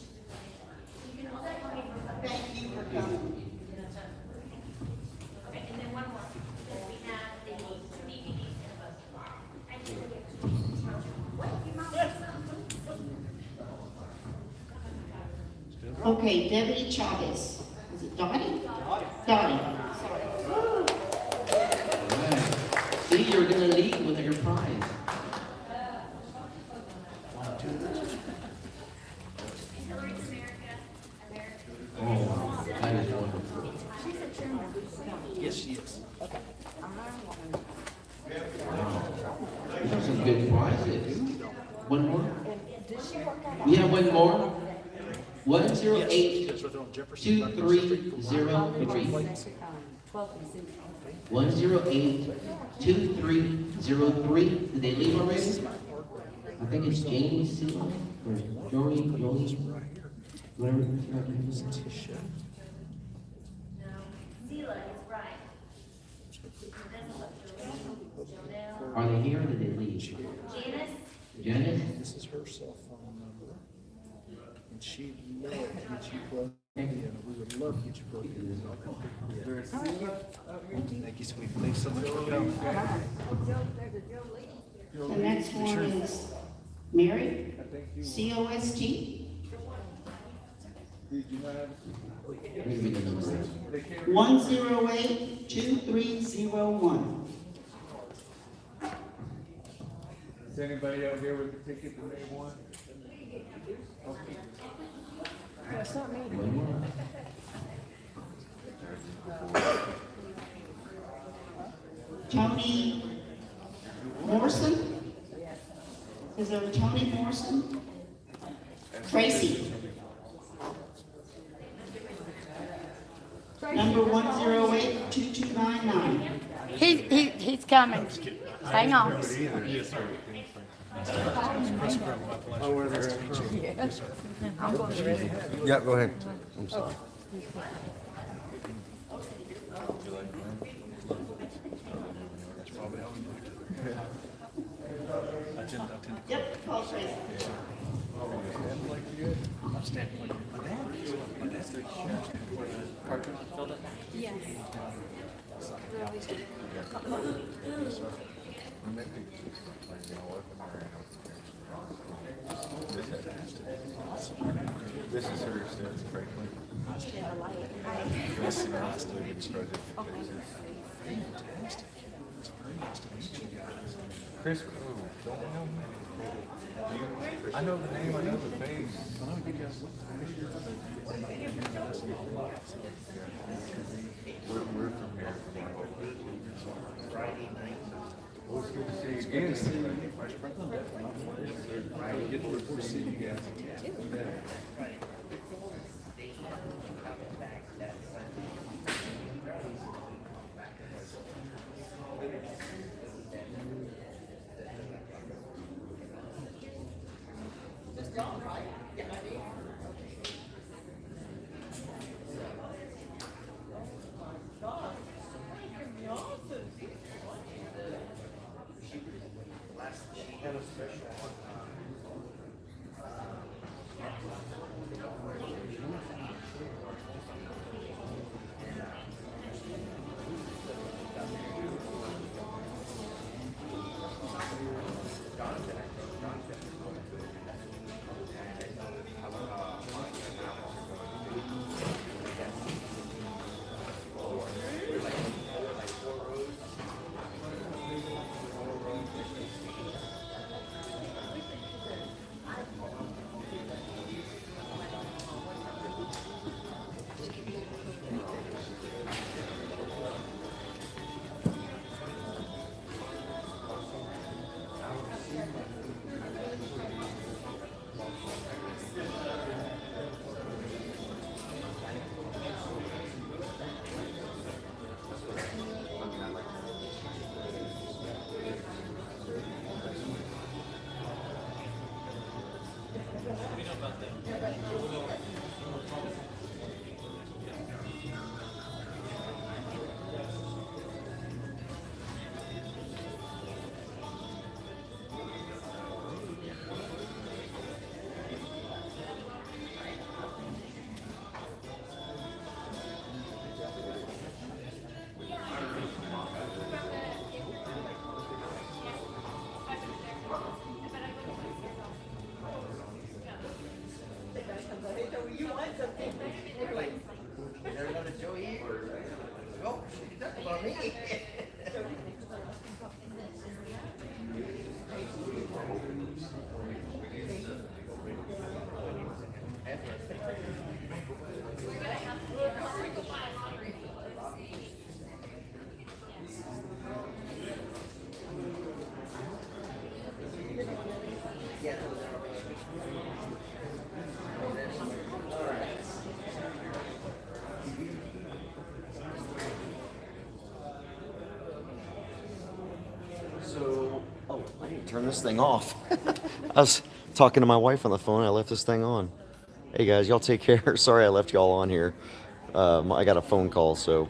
You can also come in for. Thank you for coming. Okay, and then one more, because we have the DVDs and a book. Okay, Debbie Chavez. Is it Dottie? Dottie. Sorry. All right. See, you're gonna leave with your prize. Oh, wow. That is wonderful. Yes, she is. Wow. These are some good prizes. One more? We have one more? 108-2303. 108-2303. Did they leave already? I think it's Jamie Sila or Joey, whatever. No, Zila is right. It doesn't look Jonelle. Are they here or did they leave? Janice, Janice? This is her cell phone number. And she'd love to get you plugged in. We would love to get you plugged in. Thank you, sweet. Thanks so much for coming. The next one is Mary, COST. Did you have? Read me the number. 108-2301. Is anybody out here with a ticket that they want? One more. Tony Morrison? Is there a Tony Morrison? Tracy? Number 108-2299. He's coming. Hang on. Oh, where they're at? Yeah, go ahead. I'm sorry. Yep, call Tracy. This is her, Franklin. This is my student's project. Fantastic. It's very nice to meet you guys. Chris, don't know me. I know the name, I know the face. I know you guys look familiar. We're from here. Friday night. Well, it's good to see you again. Get to report to see you guys. turn this thing off. I was talking to my wife on the phone. I left this thing on. Hey guys, y'all take care. Sorry I left y'all on here. I got a phone call, so